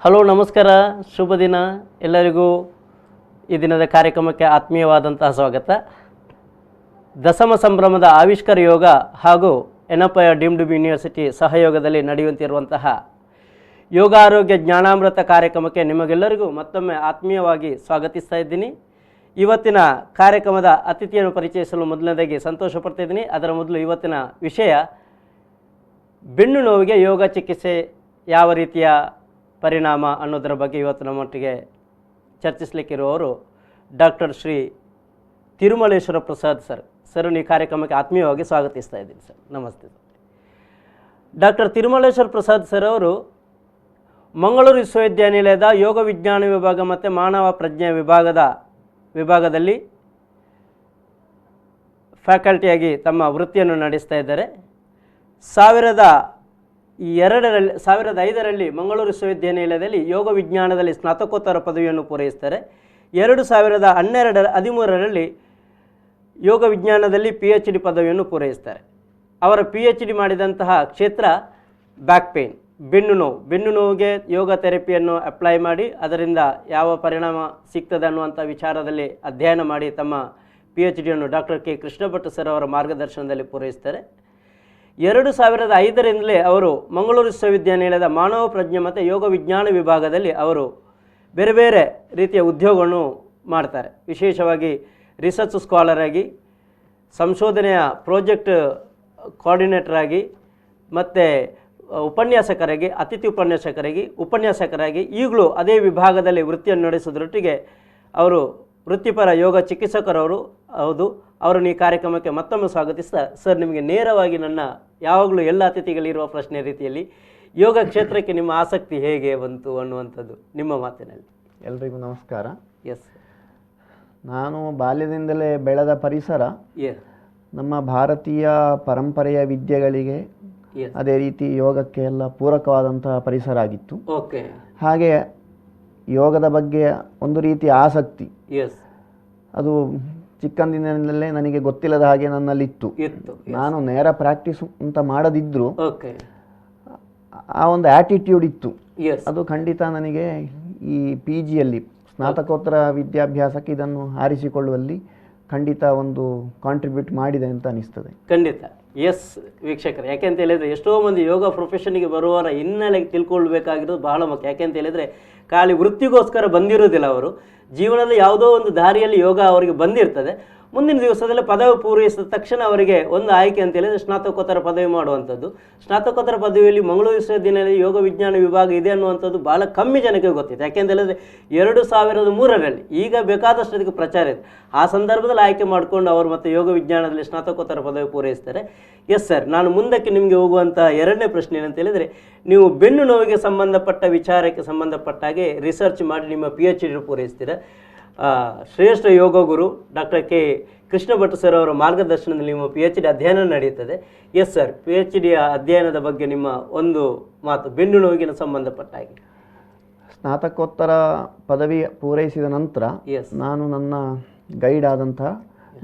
Hello, ನಮಸ್ಕಾರ, ಶುಭ ದಿನ ಎಲ್ಲರಿಗೂ. ಈ ದಿನದ ಕಾರ್ಯಕ್ರಮಕ್ಕೆ ಆತ್ಮೀಯವಾದಂತಹ ಸ್ವಾಗತ. ದಶಮ ಸಂಭ್ರಮದ ಆವಿಷ್ಕಾರ ಯೋಗ ಹಾಗೂ ಎನಪಯ ಡೀಮ್ಡ್ ಯೂನಿವರ್ಸಿಟಿ ಸಹಯೋಗದಲ್ಲಿ ನಡೆಯುತ್ತಿರುವಂತಹ ಯೋಗ ಆರೋಗ್ಯ ಜ್ಞಾನಾಮೃತ ಕಾರ್ಯಕ್ರಮಕ್ಕೆ ನಿಮಗೆಲ್ಲರಿಗೂ ಮತ್ತೊಮ್ಮೆ ಆತ್ಮೀಯವಾಗಿ ಸ್ವಾಗತಿಸ್ತಾ ಇದ್ದೀನಿ. ಇವತ್ತಿನ ಕಾರ್ಯಕ್ರಮದ ಅತಿಥಿಯನ್ನು ಪರಿಚಯಿಸಲು ಮೊದಲನೇದಾಗಿ ಸಂತೋಷ ಪಡ್ತಾ ಇದ್ದೀನಿ. ಅದರ ಮೊದಲು ಇವತ್ತಿನ ವಿಷಯ ಬೆನ್ನು ನೋವಿಗೆ ಯೋಗ ಚಿಕಿತ್ಸೆ ಯಾವ ರೀತಿಯ ಪರಿಣಾಮ ಅನ್ನೋದರ ಬಗ್ಗೆ ಇವತ್ತು ನಮ್ಮೊಟ್ಟಿಗೆ ಚರ್ಚಿಸಲಿಕ್ಕಿರುವವರು ಡಾಕ್ಟರ್ ಶ್ರೀ ತಿರುಮಲೇಶ್ವರ ಪ್ರಸಾದ್ ಸರ್ ಈ ಕಾರ್ಯಕ್ರಮಕ್ಕೆ ಆತ್ಮೀಯವಾಗಿ ಸ್ವಾಗತಿಸ್ತಾ ಇದ್ದೀನಿ ಸರ್. ನಮಸ್ತೆ sir. Doctor Tirumaleshwara Prasad sir ಅವರು ಮಂಗಳೂರು ವಿಶ್ವವಿದ್ಯಾನಿಲಯದ ಯೋಗ ವಿಜ್ಞಾನ ವಿಭಾಗ ಮತ್ತು ಮಾನವ ಪ್ರಜ್ಞೆ ವಿಭಾಗದಲ್ಲಿ ಫ್ಯಾಕಲ್ಟಿಯಾಗಿ ತಮ್ಮ ವೃತ್ತಿಯನ್ನು ನಡೆಸ್ತಾ ಇದ್ದಾರೆ. 2005ರಲ್ಲಿ ಮಂಗಳೂರು ವಿಶ್ವವಿದ್ಯಾನಿಲಯದಲ್ಲಿ ಯೋಗ ವಿಜ್ಞಾನದಲ್ಲಿ ಸ್ನಾತಕೋತ್ತರ ಪದವಿಯನ್ನು ಪೂರೈಸ್ತಾರೆ. 2013ರಲ್ಲಿ ಯೋಗ ವಿಜ್ಞಾನದಲ್ಲಿ PhD ಪದವಿಯನ್ನು ಪೂರೈಸ್ತಾರೆ. ಅವರ PhD ಮಾಡಿದಂತಹ ಕ್ಷೇತ್ರ ಬ್ಯಾಕ್ ಪೇನ್, ಬೆನ್ನು ನೋವಿಗೆ ಯೋಗ ಥೆರಪಿಯನ್ನು ಅಪ್ಲೈ ಮಾಡಿ ಅದರಿಂದ ಯಾವ ಪರಿಣಾಮ ಸಿಗ್ತದೆ ಅನ್ನುವಂಥ ವಿಚಾರದಲ್ಲಿ ಅಧ್ಯಯನ ಮಾಡಿ ತಮ್ಮ PhDಯನ್ನು doctor K Krishna Bhat sir ಅವರ ಮಾರ್ಗದರ್ಶನದಲ್ಲಿ ಪೂರೈಸ್ತಾರೆ. 2005ರಿಂದಲೇ ಅವರು ಮಂಗಳೂರು ವಿಶ್ವವಿದ್ಯಾನಿಲಯದ ಮಾನವ ಪ್ರಜ್ಞೆ ಮತ್ತು ಯೋಗ ವಿಜ್ಞಾನ ವಿಭಾಗದಲ್ಲಿ ಅವರು ಬೇರೆ ಬೇರೆ ರೀತಿಯ ಉದ್ಯೋಗವನ್ನು ಮಾಡ್ತಾರೆ. ವಿಶೇಷವಾಗಿ ರಿಸರ್ಚ್ ಸ್ಕಾಲರ್ ಆಗಿ, ಸಂಶೋಧನೆಯ ಪ್ರಾಜೆಕ್ಟ್ ಕೋಆರ್ಡಿನೇಟರ್ ಆಗಿ, ಮತ್ತು ಉಪನ್ಯಾಸಕರಾಗಿ, ಅತಿಥಿ ಉಪನ್ಯಾಸಕರಾಗಿ ಈಗಲೂ ಅದೇ ವಿಭಾಗದಲ್ಲಿ ವೃತ್ತಿಯನ್ನು ನಡೆಸೋದ್ರೊಟ್ಟಿಗೆ ಅವರು ವೃತ್ತಿಪರ ಯೋಗ ಚಿಕಿತ್ಸಕರವರು. ಹೌದು, ಅವರನ್ನು ಈ ಕಾರ್ಯಕ್ರಮಕ್ಕೆ ಮತ್ತೊಮ್ಮೆ ಸ್ವಾಗತಿಸ್ತಾ ಸರ್, ನಿಮಗೆ ನೇರವಾಗಿ ನನ್ನ ಯಾವಾಗಲೂ ಎಲ್ಲ ಅತಿಥಿಗಳಿರುವ ಪ್ರಶ್ನೆ ರೀತಿಯಲ್ಲಿ ಯೋಗ ಕ್ಷೇತ್ರಕ್ಕೆ ನಿಮ್ಮ ಆಸಕ್ತಿ ಹೇಗೆ ಬಂತು ಅನ್ನುವಂಥದ್ದು ನಿಮ್ಮ ಮಾತಿನಲ್ಲಿ. ಎಲ್ರಿಗೂ ನಮಸ್ಕಾರ. ಎಸ್, ನಾನು ಬಾಲ್ಯದಿಂದಲೇ ಬೆಳೆದ ಪರಿಸರ ನಮ್ಮ ಭಾರತೀಯ ಪರಂಪರೆಯ ವಿದ್ಯೆಗಳಿಗೆ ಅದೇ ರೀತಿ ಯೋಗಕ್ಕೆ ಎಲ್ಲ ಪೂರಕವಾದಂತಹ ಪರಿಸರ ಆಗಿತ್ತು. ಓಕೆ. ಹಾಗೆ ಯೋಗದ ಬಗ್ಗೆ ಒಂದು ರೀತಿಯ ಆಸಕ್ತಿ ಅದು ಚಿಕ್ಕಂದಿನಲ್ಲೇ ನನಗೆ ಗೊತ್ತಿಲ್ಲದ ಹಾಗೆ ನನ್ನಲ್ಲಿತ್ತು. ನಾನು ನೇರ ಪ್ರಾಕ್ಟೀಸ್ ಅಂತ ಮಾಡದಿದ್ರು ಆ ಒಂದು ಆಟಿಟ್ಯೂಡ್ ಇತ್ತು. ಅದು ಖಂಡಿತ ನನಗೆ ಈ PGಯಲ್ಲಿ ಸ್ನಾತಕೋತ್ತರ ವಿದ್ಯಾಭ್ಯಾಸಕ್ಕೆ ಇದನ್ನು ಆರಿಸಿಕೊಳ್ಳುವಲ್ಲಿ ಖಂಡಿತ ಒಂದು ಕಾಂಟ್ರಿಬ್ಯೂಟ್ ಮಾಡಿದೆ ಅಂತ ಅನಿಸ್ತದೆ. ಖಂಡಿತ. ಎಸ್ ವೀಕ್ಷಕರು, ಯಾಕೆಂತ ಹೇಳಿದರೆ ಎಷ್ಟೋ ಮಂದಿ ಯೋಗ ಪ್ರೊಫೆಷನ್ಗೆ ಬರುವವರ ಹಿನ್ನೆಲೆ ತಿಳ್ಕೊಳ್ಬೇಕಾಗಿರೋದು ಬಹಳ ಮುಖ್ಯ. ಯಾಕೆಂತ ಹೇಳಿದರೆ ಖಾಲಿ ವೃತ್ತಿಗೋಸ್ಕರ ಬಂದಿರೋದಿಲ್ಲ, ಅವರು ಜೀವನದಲ್ಲಿ ಯಾವುದೋ ಒಂದು ದಾರಿಯಲ್ಲಿ ಯೋಗ ಅವರಿಗೆ ಬಂದಿರ್ತದೆ. ಮುಂದಿನ ದಿವಸದಲ್ಲಿ ಪದವಿ ಪೂರೈಸಿದ ತಕ್ಷಣ ಅವರಿಗೆ ಒಂದು ಆಯ್ಕೆ ಅಂತ ಹೇಳಿದರೆ ಸ್ನಾತಕೋತ್ತರ ಪದವಿ ಮಾಡುವಂಥದ್ದು. ಸ್ನಾತಕೋತ್ತರ ಪದವಿಯಲ್ಲಿ ಮಂಗಳೂರು ವಿಶ್ವವಿದ್ಯಾನಿಲಯ ಯೋಗ ವಿಜ್ಞಾನ ವಿಭಾಗ ಇದೆ ಅನ್ನುವಂಥದ್ದು ಭಾಳ ಕಮ್ಮಿ ಜನಕ್ಕೆ ಗೊತ್ತಿದೆ. ಯಾಕೆಂತ ಹೇಳಿದರೆ 2003ರಲ್ಲಿ ಈಗ ಬೇಕಾದಷ್ಟು ಅದಕ್ಕೆ ಪ್ರಚಾರ ಇದೆ. ಆ ಸಂದರ್ಭದಲ್ಲಿ ಆಯ್ಕೆ ಮಾಡಿಕೊಂಡು ಅವರು ಮತ್ತು ಯೋಗ ವಿಜ್ಞಾನದಲ್ಲಿ ಸ್ನಾತಕೋತ್ತರ ಪದವಿ ಪೂರೈಸ್ತಾರೆ. ಎಸ್ ಸರ್, ನಾನು ಮುಂದಕ್ಕೆ ನಿಮಗೆ ಹೋಗುವಂಥ ಎರಡನೇ ಪ್ರಶ್ನೆ ಏನಂತ ಹೇಳಿದರೆ, ನೀವು ಬೆನ್ನು ನೋವಿಗೆ ಸಂಬಂಧಪಟ್ಟ ವಿಚಾರಕ್ಕೆ ಸಂಬಂಧಪಟ್ಟ ಹಾಗೆ ರಿಸರ್ಚ್ ಮಾಡಿ ನಿಮ್ಮ PhD ಪೂರೈಸ್ತೀರ. ಶ್ರೇಷ್ಠ ಯೋಗ ಗುರು doctor K Krishna Bhat sir ಅವರ ಮಾರ್ಗದರ್ಶನದಲ್ಲಿ ನಿಮ್ಮ PhD ಅಧ್ಯಯನ ನಡೆಯುತ್ತದೆ. ಎಸ್ ಸರ್, PhD ಅಧ್ಯಯನದ ಬಗ್ಗೆ ನಿಮ್ಮ ಒಂದು ಮಾತು ಬೆನ್ನು ನೋವಿಗೆ ಸಂಬಂಧಪಟ್ಟ ಹಾಗೆ. ಸ್ನಾತಕೋತ್ತರ ಪದವಿ ಪೂರೈಸಿದ ನಂತರ ನಾನು ನನ್ನ ಗೈಡ್ ಆದಂಥ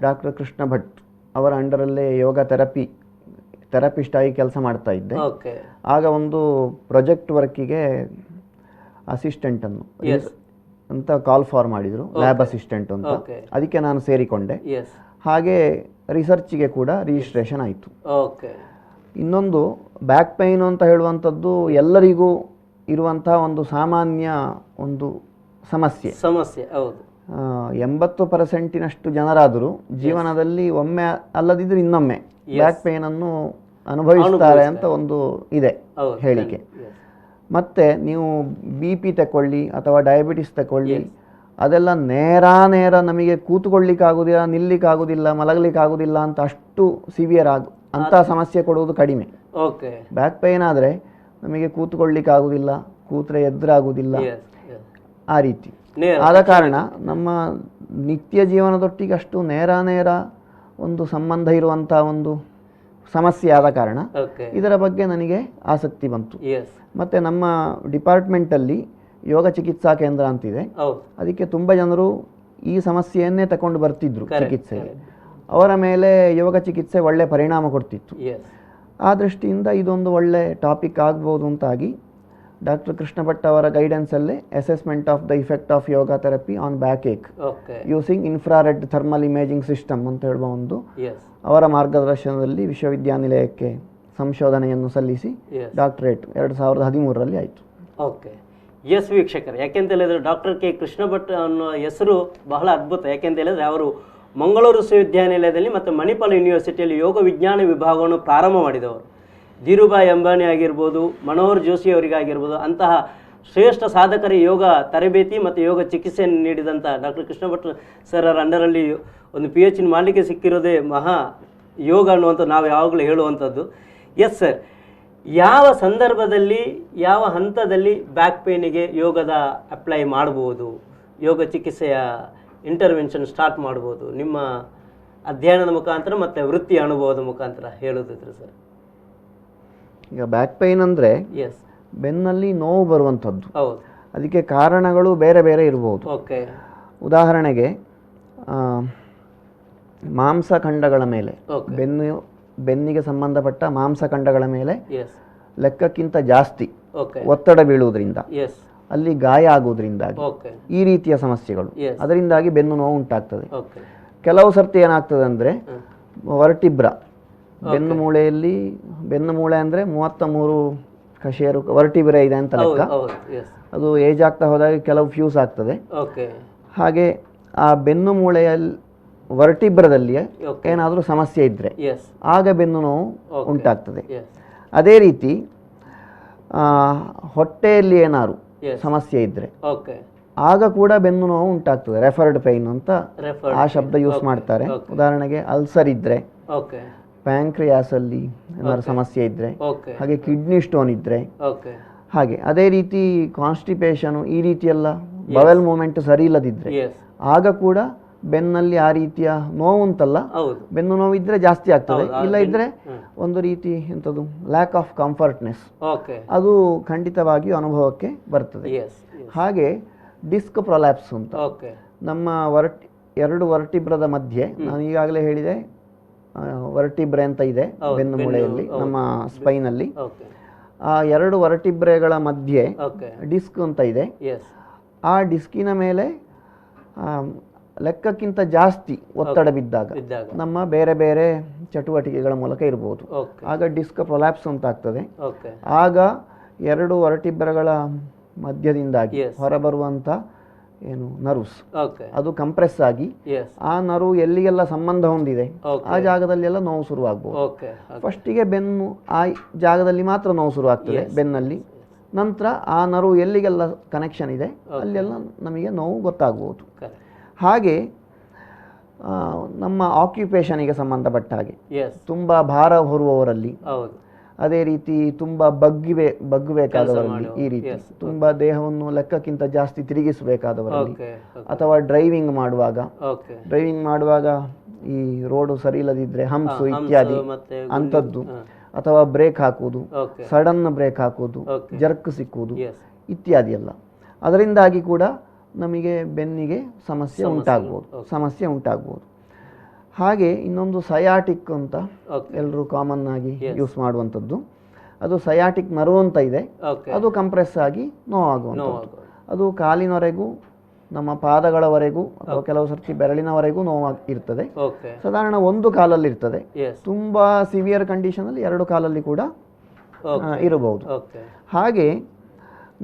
ಡಾಕ್ಟರ್ ಕೃಷ್ಣ ಭಟ್ ಅವರ ಅಂಡರಲ್ಲೇ ಯೋಗ ಥೆರಪಿಸ್ಟ್ ಆಗಿ ಕೆಲಸ ಮಾಡ್ತಾ ಇದ್ದೆ. ಆಗ ಒಂದು ಪ್ರಾಜೆಕ್ಟ್ ವರ್ಕಿಗೆ ಅಸಿಸ್ಟೆಂಟನ್ನು ಅಂತ ಕಾಲ್ ಫಾರ್ ಮಾಡಿದರು, ಲ್ಯಾಬ್ ಅಸಿಸ್ಟೆಂಟ್ ಅಂತ. ಅದಕ್ಕೆ ನಾನು ಸೇರಿಕೊಂಡೆ. ಹಾಗೆ ರಿಸರ್ಚಿಗೆ ಕೂಡ ರಿಜಿಸ್ಟ್ರೇಷನ್ ಆಯಿತು. ಇನ್ನೊಂದು ಬ್ಯಾಕ್ ಪೈನ್ ಅಂತ ಹೇಳುವಂಥದ್ದು ಎಲ್ಲರಿಗೂ ಇರುವಂತಹ ಒಂದು ಸಾಮಾನ್ಯ ಒಂದು ಸಮಸ್ಯೆ. 80% ಜನರಾದರೂ ಜೀವನದಲ್ಲಿ ಒಮ್ಮೆ ಅಲ್ಲದಿದ್ದರೆ ಇನ್ನೊಮ್ಮೆ ಬ್ಯಾಕ್ ಪೇನನ್ನು ಅನುಭವಿಸ್ತಾರೆ ಅಂತ ಒಂದು ಇದೆ ಹೇಳಿಕೆ. ಮತ್ತು ನೀವು BP ತಗೊಳ್ಳಿ ಅಥವಾ ಡಯಾಬಿಟಿಸ್ ತಗೊಳ್ಳಿ, ಅದೆಲ್ಲ ನೇರ ನಮಗೆ ಕೂತ್ಕೊಳ್ಳಿಕ್ಕಾಗೋದಿಲ್ಲ, ನಿಲ್ಲಿಕ್ಕಾಗೋದಿಲ್ಲ, ಮಲಗಲಿಕ್ಕಾಗೋದಿಲ್ಲ ಅಂತ ಅಷ್ಟು ಸಿವಿಯರ್ ಅಂಥ ಸಮಸ್ಯೆ ಕೊಡುವುದು ಕಡಿಮೆ. ಬ್ಯಾಕ್ ಪೇನ್ ಆದರೆ ನಮಗೆ ಕೂತ್ಕೊಳ್ಳಿಕ್ಕಾಗೋದಿಲ್ಲ, ಕೂತ್ರೆ ಎದುರಾಗುವುದಿಲ್ಲ, ಆ ರೀತಿ. ಆದ ಕಾರಣ ನಮ್ಮ ನಿತ್ಯ ಜೀವನದೊಟ್ಟಿಗೆ ಅಷ್ಟು ನೇರ ಒಂದು ಸಂಬಂಧ ಇರುವಂಥ ಒಂದು ಸಮಸ್ಯೆ ಆದ ಕಾರಣ ಇದರ ಬಗ್ಗೆ ನನಗೆ ಆಸಕ್ತಿ ಬಂತು. ಮತ್ತು ನಮ್ಮ ಡಿಪಾರ್ಟ್ಮೆಂಟಲ್ಲಿ ಯೋಗ ಚಿಕಿತ್ಸಾ ಕೇಂದ್ರ ಅಂತಿದೆ. ಹೌದು. ಅದಕ್ಕೆ ತುಂಬ ಜನರು ಈ ಸಮಸ್ಯೆಯನ್ನೇ ತಗೊಂಡು ಬರ್ತಿದ್ರು ಚಿಕಿತ್ಸೆಗೆ. correct. ಅವರ ಮೇಲೆ ಯೋಗ ಚಿಕಿತ್ಸೆ ಒಳ್ಳೆ ಪರಿಣಾಮ ಕೊಡ್ತಿತ್ತು. Yes. ಆ ದೃಷ್ಟಿಯಿಂದ ಇದೊಂದು ಒಳ್ಳೆ ಟಾಪಿಕ್ ಆಗ್ಬೋದು ಅಂತಾಗಿ ಡಾಕ್ಟರ್ ಕೃಷ್ಣ ಭಟ್ ಅವರ ಗೈಡೆನ್ಸಲ್ಲೇ assessment of the effect of yoga therapy on back ache Okay. Using infrared thermal imaging system ಅಂತ ಹೇಳುವ ಒಂದು Yes. ಅವರ ಮಾರ್ಗದರ್ಶನದಲ್ಲಿ ವಿಶ್ವವಿದ್ಯಾನಿಲಯಕ್ಕೆ ಸಂಶೋಧನೆಯನ್ನು ಸಲ್ಲಿಸಿ Yes. ಡಾಕ್ಟರೇಟ್ 2013ರಲ್ಲಿ ಆಯಿತು. ಓಕೆ. ಎಸ್ ವೀಕ್ಷಕರು, ಯಾಕೆಂತ ಹೇಳಿದ್ರೆ ಡಾಕ್ಟರ್ ಕೆ ಕೃಷ್ಣ ಭಟ್ ಅನ್ನೋ ಹೆಸರು ಬಹಳ ಅದ್ಭುತ. ಯಾಕೆಂತ ಹೇಳಿದ್ರೆ ಅವರು ಮಂಗಳೂರು ವಿಶ್ವವಿದ್ಯಾನಿಲಯದಲ್ಲಿ ಮತ್ತು ಮಣಿಪಾಲ್ ಯೂನಿವರ್ಸಿಟಿಯಲ್ಲಿ ಯೋಗ ವಿಜ್ಞಾನ ವಿಭಾಗವನ್ನು ಪ್ರಾರಂಭ ಮಾಡಿದವರು. ಧೀರುಭಾಯಿ ಅಂಬಾನಿ ಆಗಿರ್ಬೋದು, ಮನೋಹರ್ ಜೋಶಿ ಅವರಿಗಾಗಿರ್ಬೋದು, ಅಂತಹ ಶ್ರೇಷ್ಠ ಸಾಧಕರಿಗೆ ಯೋಗ ತರಬೇತಿ ಮತ್ತು ಯೋಗ ಚಿಕಿತ್ಸೆಯನ್ನು ನೀಡಿದಂಥ ಡಾಕ್ಟರ್ ಕೃಷ್ಣ ಭಟ್ ಸರ್ ಅವರ ಅಂಡರಲ್ಲಿ ಒಂದು PhD ಮಾಡಲಿಕ್ಕೆ ಸಿಕ್ಕಿರೋದೇ ಮಹಾ ಯೋಗ ಅನ್ನುವಂಥ ನಾವು ಯಾವಾಗಲೂ ಹೇಳುವಂಥದ್ದು. ಎಸ್ ಸರ್, ಯಾವ ಸಂದರ್ಭದಲ್ಲಿ ಯಾವ ಹಂತದಲ್ಲಿ ಬ್ಯಾಕ್ ಪೇನಿಗೆ ಯೋಗದ ಅಪ್ಲೈ ಮಾಡ್ಬೋದು, ಯೋಗ ಚಿಕಿತ್ಸೆಯ ಇಂಟರ್ವೆನ್ಷನ್ ಸ್ಟಾರ್ಟ್ ಮಾಡ್ಬೋದು, ನಿಮ್ಮ ಅಧ್ಯಯನದ ಮುಖಾಂತರ ಮತ್ತು ವೃತ್ತಿ ಅನುಭವದ ಮುಖಾಂತರ ಹೇಳೋದಿದ್ರೆ ಸರ್? ಈಗ ಬ್ಯಾಕ್ ಪೈನ್ ಅಂದರೆ ಎಸ್. ಬೆನ್ನಲ್ಲಿ ನೋವು ಬರುವಂಥದ್ದು. ಹೌದು. ಅದಕ್ಕೆ ಕಾರಣಗಳು ಬೇರೆ ಬೇರೆ ಇರ್ಬೋದು. ಓಕೆ. ಉದಾಹರಣೆಗೆ ಮಾಂಸಖಂಡಗಳ ಮೇಲೆ, Okay. ಬೆನ್ನಿಗೆ ಸಂಬಂಧಪಟ್ಟ ಮಾಂಸಖಂಡಗಳ ಮೇಲೆ ಎಸ್. ಲೆಕ್ಕಕ್ಕಿಂತ ಜಾಸ್ತಿ ಓಕೆ. ಒತ್ತಡ ಬೀಳುವುದರಿಂದ, ಎಸ್. ಅಲ್ಲಿ ಗಾಯ ಆಗುವುದರಿಂದಾಗಿ ಓಕೆ. ಈ ರೀತಿಯ ಸಮಸ್ಯೆಗಳು, Yes. ಅದರಿಂದಾಗಿ ಬೆನ್ನು ನೋವು ಉಂಟಾಗ್ತದೆ. ಓಕೆ. ಕೆಲವು ಸರ್ತಿ ಏನಾಗ್ತದೆ ಅಂದರೆ ವರ್ಟಿಬ್ರ, ಬೆನ್ನು ಮೂಳೆ ಅಂದರೆ 33 ಕಶೇರು ವರ್ಟಿಬ್ರೆ ಇದೆ ಅಂತ ಲೆಕ್ಕ. ಹೌದು. ಎಸ್. ಅದು ಏಜ್ ಆಗ್ತಾ ಹೋದಾಗ ಕೆಲವು ಫ್ಯೂಸ್ ಆಗ್ತದೆ. ಓಕೆ. ಹಾಗೆ ಆ ಬೆನ್ನು ಮೂಳೆಯಲ್ಲಿ ವರ್ಟಿಬ್ರದಲ್ಲಿ Okay. ಏನಾದರೂ ಸಮಸ್ಯೆ ಇದ್ದರೆ ಎಸ್. ಆಗ ಬೆನ್ನು ನೋವು Okay. ಉಂಟಾಗ್ತದೆ. ಎಸ್. ಅದೇ ರೀತಿ ಹೊಟ್ಟೆಯಲ್ಲಿ ಏನಾದ್ರು Yes. ಸಮಸ್ಯೆ ಇದ್ದರೆ ಓಕೆ. ಆಗ ಕೂಡ ಬೆನ್ನು ನೋವು ಉಂಟಾಗ್ತದೆ. ರೆಫರ್ಡ್ ಪೈನ್ ಅಂತ Referred ಆ pain. ಶಬ್ದ ಯೂಸ್ Okay. ಮಾಡ್ತಾರೆ. Okay. ಉದಾಹರಣೆಗೆ ಅಲ್ಸರ್ ಇದ್ದರೆ, ಓಕೆ. ಪ್ಯಾಂಕ್ರಿಯಾಸಲ್ಲಿ ಏನಾದ್ರು Okay. ಸಮಸ್ಯೆ ಇದ್ದರೆ, ಓಕೆ. ಹಾಗೆ ಕಿಡ್ನಿ ಸ್ಟೋನ್ ಇದ್ದರೆ, ಓಕೆ. ಹಾಗೆ ಅದೇ ರೀತಿ ಕಾನ್ಸ್ಟಿಪೇಷನು, ಈ ರೀತಿಯೆಲ್ಲ ಬವೆಲ್ ಮೂಮೆಂಟ್ ಸರಿ ಇಲ್ಲದಿದ್ದರೆ ಎಸ್. ಆಗ ಕೂಡ ಬೆನ್ನಲ್ಲಿ ಆ ರೀತಿಯ ನೋವು ಉಂಟಲ್ಲ, ಹೌದು. ಬೆನ್ನು ನೋವು ಇದ್ದರೆ ಜಾಸ್ತಿ ಆಗ್ತದೆ. ಹೌದು, ಆ ಇಲ್ಲ ಇದ್ದರೆ ಹ್ಮ್. ಒಂದು ರೀತಿ ಎಂಥದ್ದು ಲ್ಯಾಕ್ ಆಫ್ ಕಂಫರ್ಟ್ನೆಸ್, ಓಕೆ. ಅದು ಖಂಡಿತವಾಗಿಯೂ ಅನುಭವಕ್ಕೆ ಬರ್ತದೆ. ಎಸ್. ಹಾಗೆ ಡಿಸ್ಕ್ ಪ್ರೊಲ್ಯಾಪ್ಸ್ ಅಂತ ಓಕೆ. ನಮ್ಮ ಎರಡು ವರ್ಟಿಬ್ರದ ಮಧ್ಯೆ, ನಾನು ಈಗಾಗಲೇ ಹೇಳಿದೆ ವರ್ಟಿಬ್ರೆ ಅಂತ ಇದೆ ಹೌದು, ಬೆನ್ನು ಮೂಳೆಯಲ್ಲಿ, ಹೌದು. ನಮ್ಮ ಸ್ಪೈನಲ್ಲಿ. ಓಕೆ. ಆ 2 ವರ್ಟಿಬ್ರೆಗಳ ಮಧ್ಯೆ ಓಕೆ. ಡಿಸ್ಕ್ ಅಂತ ಇದೆ. ಎಸ್. ಆ ಡಿಸ್ಕಿನ ಮೇಲೆ ಲೆಕ್ಕಕ್ಕಿಂತ ಜಾಸ್ತಿ ಒತ್ತಡ ಬಿದ್ದಾಗ ನಮ್ಮ ಬೇರೆ ಬೇರೆ ಚಟುವಟಿಕೆಗಳ ಮೂಲಕ ಇರ್ಬೋದು, ಓಕೆ. ಆಗ ಡಿಸ್ಕ್ ಪ್ರೊಲ್ಯಾಪ್ಸ್ ಅಂತ ಆಗ್ತದೆ. ಓಕೆ. ಆಗ 2 ವರ್ಟಿಬ್ರೆಗಳ ಮಧ್ಯದಿಂದಾಗಿ Yes. ಹೊರಬರುವಂಥ ಏನು ನರ್ವ್ಸ್, ಓಕೆ. ಅದು ಕಂಪ್ರೆಸ್ ಆಗಿ ಎಸ್. ಆ ನರ್ವ್ ಎಲ್ಲಿಗೆಲ್ಲ ಸಂಬಂಧ ಹೊಂದಿದೆ Okay. ಆ ಜಾಗದಲ್ಲೆಲ್ಲ ನೋವು ಶುರುವಾಗ್ಬೋದು. ಓಕೆ. ಫಸ್ಟಿಗೆ ಬೆನ್ನು ಆ ಜಾಗದಲ್ಲಿ ಮಾತ್ರ ನೋವು ಶುರುವಾಗ್ತದೆ, Yes. ಬೆನ್ನಲ್ಲಿ. ನಂತರ ಆ ನರ್ವ್ ಎಲ್ಲಿಗೆಲ್ಲ ಕನೆಕ್ಷನ್ ಇದೆ Okay. ಅಲ್ಲೆಲ್ಲ ನಮಗೆ ನೋವು ಗೊತ್ತಾಗ್ಬೋದು. ಕರೆಕ್ಟ್. ಹಾಗೆ ನಮ್ಮ ಆಕ್ಯುಪೇಷನಿಗೆ ಸಂಬಂಧಪಟ್ಟ ಹಾಗೆ ಎಸ್. ತುಂಬ ಭಾರ ಹೊರುವವರಲ್ಲಿ, ಹೌದು. ಅದೇ ರೀತಿ ತುಂಬ ಬಗ್ಗಬೇಕಾದವರಲ್ಲಿ, ಈ ರೀತಿ Yes. ತುಂಬ ದೇಹವನ್ನು ಲೆಕ್ಕಕ್ಕಿಂತ ಜಾಸ್ತಿ ತಿರುಗಿಸಬೇಕಾದವರಲ್ಲಿ, ಓಕೆ. ಅಥವಾ ಡ್ರೈವಿಂಗ್ ಮಾಡುವಾಗ ಓಕೆ. ಈ ರೋಡು ಸರಿ ಇಲ್ಲದಿದ್ದರೆ ಹಂಪ್ಸು ಹಂಪ್ಸು ಇತ್ಯಾದಿ ಮತ್ತೆ ಅಂಥದ್ದು, ಹಾ. ಅಥವಾ ಬ್ರೇಕ್ ಹಾಕುವುದು, ಓಕೆ. ಸಡನ್ ಬ್ರೇಕ್ ಹಾಕುವುದು, Okay. ಜರ್ಕ್ ಸಿಕ್ಕುವುದು ಎಸ್. ಇತ್ಯಾದಿ ಎಲ್ಲ, ಅದರಿಂದಾಗಿ ಕೂಡ ನಮಗೆ ಬೆನ್ನಿಗೆ ಸಮಸ್ಯೆ ಉಂಟಾಗ್ಬೋದು. ಹಾಗೆ ಇನ್ನೊಂದು ಸಯಾಟಿಕ್ ಅಂತ ಓಕೆ. ಎಲ್ಲರೂ ಕಾಮನ್ ಆಗಿ Yes. ಯೂಸ್ ಮಾಡುವಂಥದ್ದು, ಅದು ಸಯಾಟಿಕ್ ನರ್ವ್ ಅಂತ ಇದೆ. ಓಕೆ. ಅದು ಕಂಪ್ರೆಸ್ ಆಗಿ ನೋವಾಗುವಂಥದ್ದು. ನೋವಾಗುವುದು. ಅದು ಕಾಲಿನವರೆಗೂ, ನಮ್ಮ ಪಾದಗಳವರೆಗೂ, ಅಥವಾ ಕೆಲವು ಸರ್ತಿ ಬೆರಳಿನವರೆಗೂ ನೋವಾಗಿ ಇರ್ತದೆ. ಓಕೆ. ಸಾಧಾರಣ ಒಂದು ಕಾಲಲ್ಲಿ ಇರ್ತದೆ. ಎಸ್. ತುಂಬ ಸಿವಿಯರ್ ಕಂಡೀಷನಲ್ಲಿ 2 ಕಾಲಲ್ಲಿ ಕೂಡ ಓಕೆ. ಇರಬಹುದು. ಓಕೆ. ಹಾಗೆ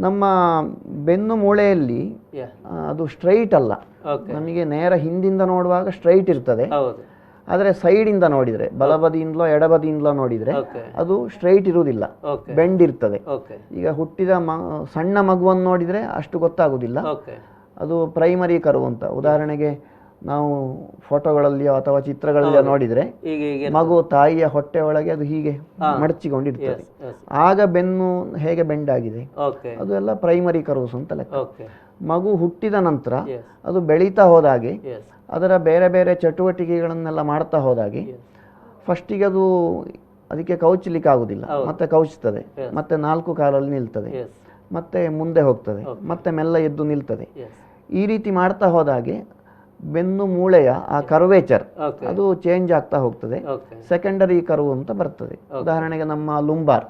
ನಮ್ಮ ಬೆನ್ನು ಮೂಳೆಯಲ್ಲಿ ಯಾ. ಅದು ಸ್ಟ್ರೈಟ್ ಅಲ್ಲ, ಓಕೆ. ನಮಗೆ ನೇರ ಹಿಂದಿಂದ ನೋಡುವಾಗ ಸ್ಟ್ರೈಟ್ ಇರ್ತದೆ. ಹೌದು. ಆದರೆ ಸೈಡಿಂದ ನೋಡಿದರೆ, ಬಲಬದಿಯಿಂದಲೋ ಎಡಬದಿಯಿಂದಲೋ ನೋಡಿದರೆ ಓಕೆ. ಅದು ಸ್ಟ್ರೈಟ್ ಇರುವುದಿಲ್ಲ, ಓಕೆ. ಬೆಂಡ್ ಇರ್ತದೆ. ಓಕೆ. ಈಗ ಹುಟ್ಟಿದ ಸಣ್ಣ ಮಗುವನ್ನು ನೋಡಿದರೆ ಅಷ್ಟು ಗೊತ್ತಾಗುವುದಿಲ್ಲ, ಓಕೆ. ಅದು ಪ್ರೈಮರಿ ಕರ್ವ್ ಅಂತ. ಉದಾಹರಣೆಗೆ ನಾವು ಫೋಟೋಗಳಲ್ಲಿಯೋ ಅಥವಾ ಚಿತ್ರಗಳಲ್ಲಿಯೋ ನೋಡಿದರೆ ಈಗ ಮಗು ತಾಯಿಯ ಹೊಟ್ಟೆ ಒಳಗೆ ಅದು ಹೀಗೆ ಮಡಚಿಕೊಂಡಿರ್ತದೆ. ಎಸ್. ಎಸ್. ಆಗ ಬೆನ್ನು ಹೇಗೆ ಬೆಂಡ್ ಆಗಿದೆ, ಓಕೆ. ಅದು ಎಲ್ಲ ಪ್ರೈಮರಿ ಕರ್ವ್ಸ್ ಅಂತ ಲೆಕ್ಕ. ಓಕೆ. ಮಗು ಹುಟ್ಟಿದ ನಂತರ ಎಸ್. ಅದು ಬೆಳೀತಾ ಹೋದಾಗೆ, ಎಸ್. ಅದರ ಬೇರೆ ಬೇರೆ ಚಟುವಟಿಕೆಗಳನ್ನೆಲ್ಲ ಮಾಡ್ತಾ ಹೋದಾಗೆ, ಎಸ್. ಫಸ್ಟಿಗೆ ಅದಕ್ಕೆ ಕೌಚಲಿಕ್ಕೆ ಆಗುದಿಲ್ಲ, ಹೌದು. ಮತ್ತೆ ಕೌಚ್ತದೆ, Yes. ಮತ್ತೆ 4 ಕಾಲಲ್ಲಿ ನಿಲ್ತದೆ. ಎಸ್. ಮತ್ತೆ ಮುಂದೆ ಹೋಗ್ತದೆ, ಮತ್ತೆ ಮೆಲ್ಲ ಎದ್ದು ನಿಲ್ತದೆ. ಈ ರೀತಿ ಮಾಡ್ತಾ ಹೋದಾಗೆ ಬೆನ್ನು ಮೂಳೆಯ ಆ ಕರ್ವೇಚರ್ ಅದು ಚೇಂಜ್ ಆಗ್ತಾ ಹೋಗ್ತದೆ. ಸೆಕೆಂಡರಿ ಕರ್ವ್ ಅಂತ ಬರ್ತದೆ. ಉದಾಹರಣೆಗೆ ನಮ್ಮ ಲುಂಬಾರ್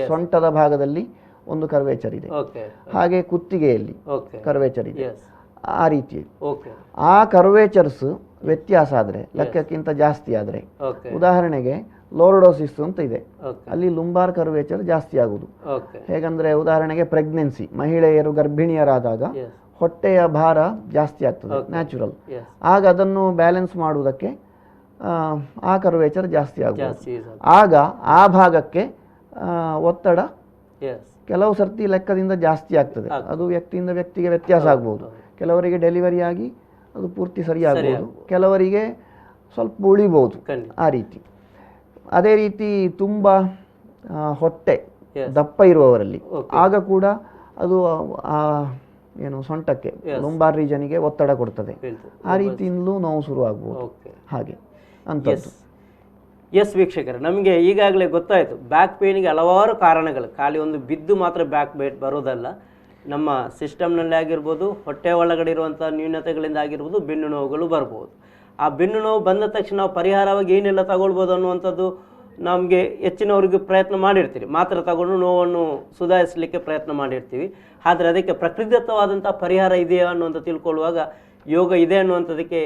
ಸೊಂಟದ ಭಾಗದಲ್ಲಿ ಒಂದು ಕರ್ವೇಚರ್ ಇದೆ, ಹಾಗೆ ಕುತ್ತಿಗೆಯಲ್ಲಿ ಕರ್ವೇಚರ್ ಇದೆ. ಆ ರೀತಿ ಆ ಕರ್ವೇಚರ್ಸ್ ವ್ಯತ್ಯಾಸ ಆದರೆ, ಲೆಕ್ಕಕ್ಕಿಂತ ಜಾಸ್ತಿ ಆದರೆ, ಉದಾಹರಣೆಗೆ ಲೋರ್ಡೋಸಿಸ್ ಅಂತ ಇದೆ, ಅಲ್ಲಿ ಲುಂಬಾರ್ ಕರ್ವೇಚರ್ ಜಾಸ್ತಿ ಆಗುವುದು. ಹೇಗಂದ್ರೆ ಉದಾಹರಣೆಗೆ ಪ್ರೆಗ್ನೆನ್ಸಿ, ಮಹಿಳೆಯರು ಗರ್ಭಿಣಿಯರಾದಾಗ ಹೊಟ್ಟೆಯ ಭಾರ ಜಾಸ್ತಿ ಆಗ್ತದೆ ನ್ಯಾಚುರಲ್, ಆಗ ಅದನ್ನು ಬ್ಯಾಲೆನ್ಸ್ ಮಾಡುವುದಕ್ಕೆ ಆ ಕರ್ವೇಚರ್ ಜಾಸ್ತಿ ಆಗುವುದು. ಆಗ ಆ ಭಾಗಕ್ಕೆ ಒತ್ತಡ ಕೆಲವು ಸರ್ತಿ ಲೆಕ್ಕದಿಂದ ಜಾಸ್ತಿ ಆಗ್ತದೆ. ಅದು ವ್ಯಕ್ತಿಯಿಂದ ವ್ಯಕ್ತಿಗೆ ವ್ಯತ್ಯಾಸ ಆಗ್ಬೋದು. ಕೆಲವರಿಗೆ ಡೆಲಿವರಿ ಆಗಿ ಅದು ಪೂರ್ತಿ ಸರಿಯಾಗ್ಬೋದು, ಕೆಲವರಿಗೆ ಸ್ವಲ್ಪ ಉಳಿಬೋದು, ಆ ರೀತಿ. ಅದೇ ರೀತಿ ತುಂಬ ಹೊಟ್ಟೆ ದಪ್ಪ ಇರುವವರಲ್ಲಿ ಆಗ ಕೂಡ ಅದು ಏನು ಸೊಂಟಕ್ಕೆ ಲುಂಬಾರ್ ರೀಜನಿಗೆ ಒತ್ತಡ ಕೊಡ್ತದೆ. ಆ ರೀತಿಯಿಂದಲೂ ನೋವು ಶುರು ಆಗ್ಬೋದು. ಹಾಗೆ ಅಂತ ಎಸ್ ವೀಕ್ಷಕರೇ, ನಮಗೆ ಈಗಾಗಲೇ ಗೊತ್ತಾಯಿತು ಬ್ಯಾಕ್ ಪೇಯ್ನಿಗೆ ಹಲವಾರು ಕಾರಣಗಳು. ಖಾಲಿ ಒಂದು ಬಿದ್ದು ಮಾತ್ರ ಬ್ಯಾಕ್ ಪೇನ್ ಬರೋದಲ್ಲ, ನಮ್ಮ ಸಿಸ್ಟಮ್ನಲ್ಲಿ ಆಗಿರ್ಬೋದು, ಹೊಟ್ಟೆ ಒಳಗಡೆ ಇರುವಂಥ ನ್ಯೂನತೆಗಳಿಂದ ಆಗಿರ್ಬೋದು, ಬೆನ್ನು ನೋವುಗಳು ಬರ್ಬೋದು. ಆ ಬೆನ್ನು ನೋವು ಬಂದ ತಕ್ಷಣ ನಾವು ಪರಿಹಾರವಾಗಿ ಏನೆಲ್ಲ ತಗೊಳ್ಬೋದು ಅನ್ನುವಂಥದ್ದು ನಮಗೆ ಹೆಚ್ಚಿನವ್ರಿಗೆ ಪ್ರಯತ್ನ ಮಾಡಿರ್ತೀವಿ. ಮಾತ್ರ ತಗೊಂಡು ನೋವನ್ನು ಸುಧಾರಿಸಲಿಕ್ಕೆ ಪ್ರಯತ್ನ ಮಾಡಿರ್ತೀವಿ. ಆದರೆ ಅದಕ್ಕೆ ಪ್ರಕೃತಿದತ್ತವಾದಂಥ ಪರಿಹಾರ ಇದೆಯಾ ಅನ್ನುವಂಥ ತಿಳ್ಕೊಳ್ಳುವಾಗ ಯೋಗ ಇದೆ ಅನ್ನುವಂಥದ್ದಕ್ಕೆ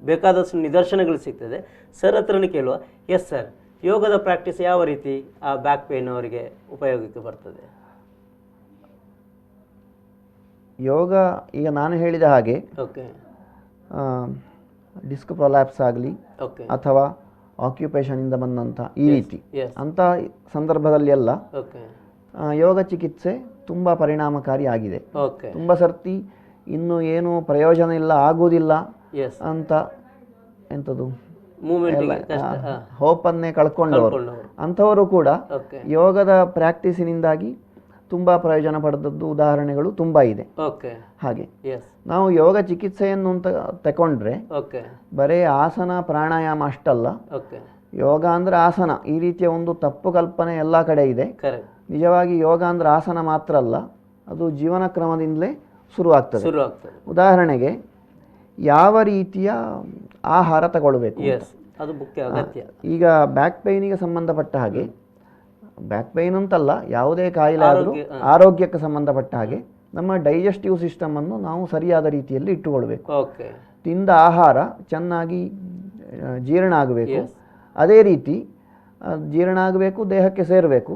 ಬೇಕಾದಷ್ಟು ನಿದರ್ಶನಗಳು ಸಿಗ್ತದೆ. ಸರ್ ಹತ್ರನೇ ಕೇಳುವ, ಎಸ್ ಸರ್, ಯೋಗದ ಪ್ರಾಕ್ಟೀಸ್ ಯಾವ ರೀತಿ ಆ ಬ್ಯಾಕ್ ಪೇನ್ ಅವರಿಗೆ ಉಪಯೋಗಕ್ಕೆ ಬರ್ತದೆ? ಯೋಗ ಈಗ ನಾನು ಹೇಳಿದ ಹಾಗೆ ಡಿಸ್ಕ್ ಪ್ರೊಲ್ಯಾಪ್ಸ್ ಆಗಲಿ ಅಥವಾ ಆಕ್ಯುಪೇಷನಿಂದ ಬಂದಂಥ ಈ ರೀತಿ ಅಂಥ ಸಂದರ್ಭದಲ್ಲಿ ಎಲ್ಲ ಯೋಗ ಚಿಕಿತ್ಸೆ ತುಂಬ ಪರಿಣಾಮಕಾರಿ ಆಗಿದೆ. ತುಂಬ ಸರ್ತಿ ಇನ್ನು ಏನು ಪ್ರಯೋಜನ ಇಲ್ಲ, ಆಗುವುದಿಲ್ಲ ಅಂತ ಎಂಥದ್ದು ಹೋಪನ್ನೇ ಕಳ್ಕೊಂಡವರು ಅಂಥವರು ಕೂಡ ಯೋಗದ ಪ್ರಾಕ್ಟೀಸಿನಿಂದಾಗಿ ತುಂಬ ಪ್ರಯೋಜನ ಪಡೆದದ್ದು ಉದಾಹರಣೆಗಳು ತುಂಬ ಇದೆ. ಹಾಗೆ ನಾವು ಯೋಗ ಚಿಕಿತ್ಸೆಯನ್ನು ಅಂತ ತಗೊಂಡ್ರೆ ಬರೀ ಆಸನ ಪ್ರಾಣಾಯಾಮ ಅಷ್ಟಲ್ಲ, ಯೋಗ ಅಂದ್ರೆ ಆಸನ, ಈ ರೀತಿಯ ಒಂದು ತಪ್ಪು ಕಲ್ಪನೆ ಎಲ್ಲ ಕಡೆ ಇದೆ. ನಿಜವಾಗಿ ಯೋಗ ಅಂದ್ರೆ ಆಸನ ಮಾತ್ರ ಅಲ್ಲ, ಅದು ಜೀವನ ಕ್ರಮದಿಂದಲೇ ಶುರುವಾಗ್ತದೆ. ಉದಾಹರಣೆಗೆ ಯಾವ ರೀತಿಯ ಆಹಾರ ತಗೊಳ್ಬೇಕು, ಅದು ಮುಖ್ಯ ಅಗತ್ಯ. ಈಗ ಬ್ಯಾಕ್ ಪೈನಿಗೆ ಸಂಬಂಧಪಟ್ಟ ಹಾಗೆ, ಬ್ಯಾಕ್ ಪೈನ್ ಅಂತಲ್ಲ, ಯಾವುದೇ ಕಾಯಿಲೆ ಆದರೂ ಆರೋಗ್ಯಕ್ಕೆ ಸಂಬಂಧಪಟ್ಟ ಹಾಗೆ ನಮ್ಮ ಡೈಜೆಸ್ಟಿವ್ ಸಿಸ್ಟಮನ್ನು ನಾವು ಸರಿಯಾದ ರೀತಿಯಲ್ಲಿ ಇಟ್ಟುಕೊಳ್ಬೇಕು. ತಿಂದ ಆಹಾರ ಚೆನ್ನಾಗಿ ಜೀರ್ಣ ಆಗಬೇಕು, ಅದೇ ರೀತಿ ಜೀರ್ಣ ಆಗಬೇಕು, ದೇಹಕ್ಕೆ ಸೇರಬೇಕು.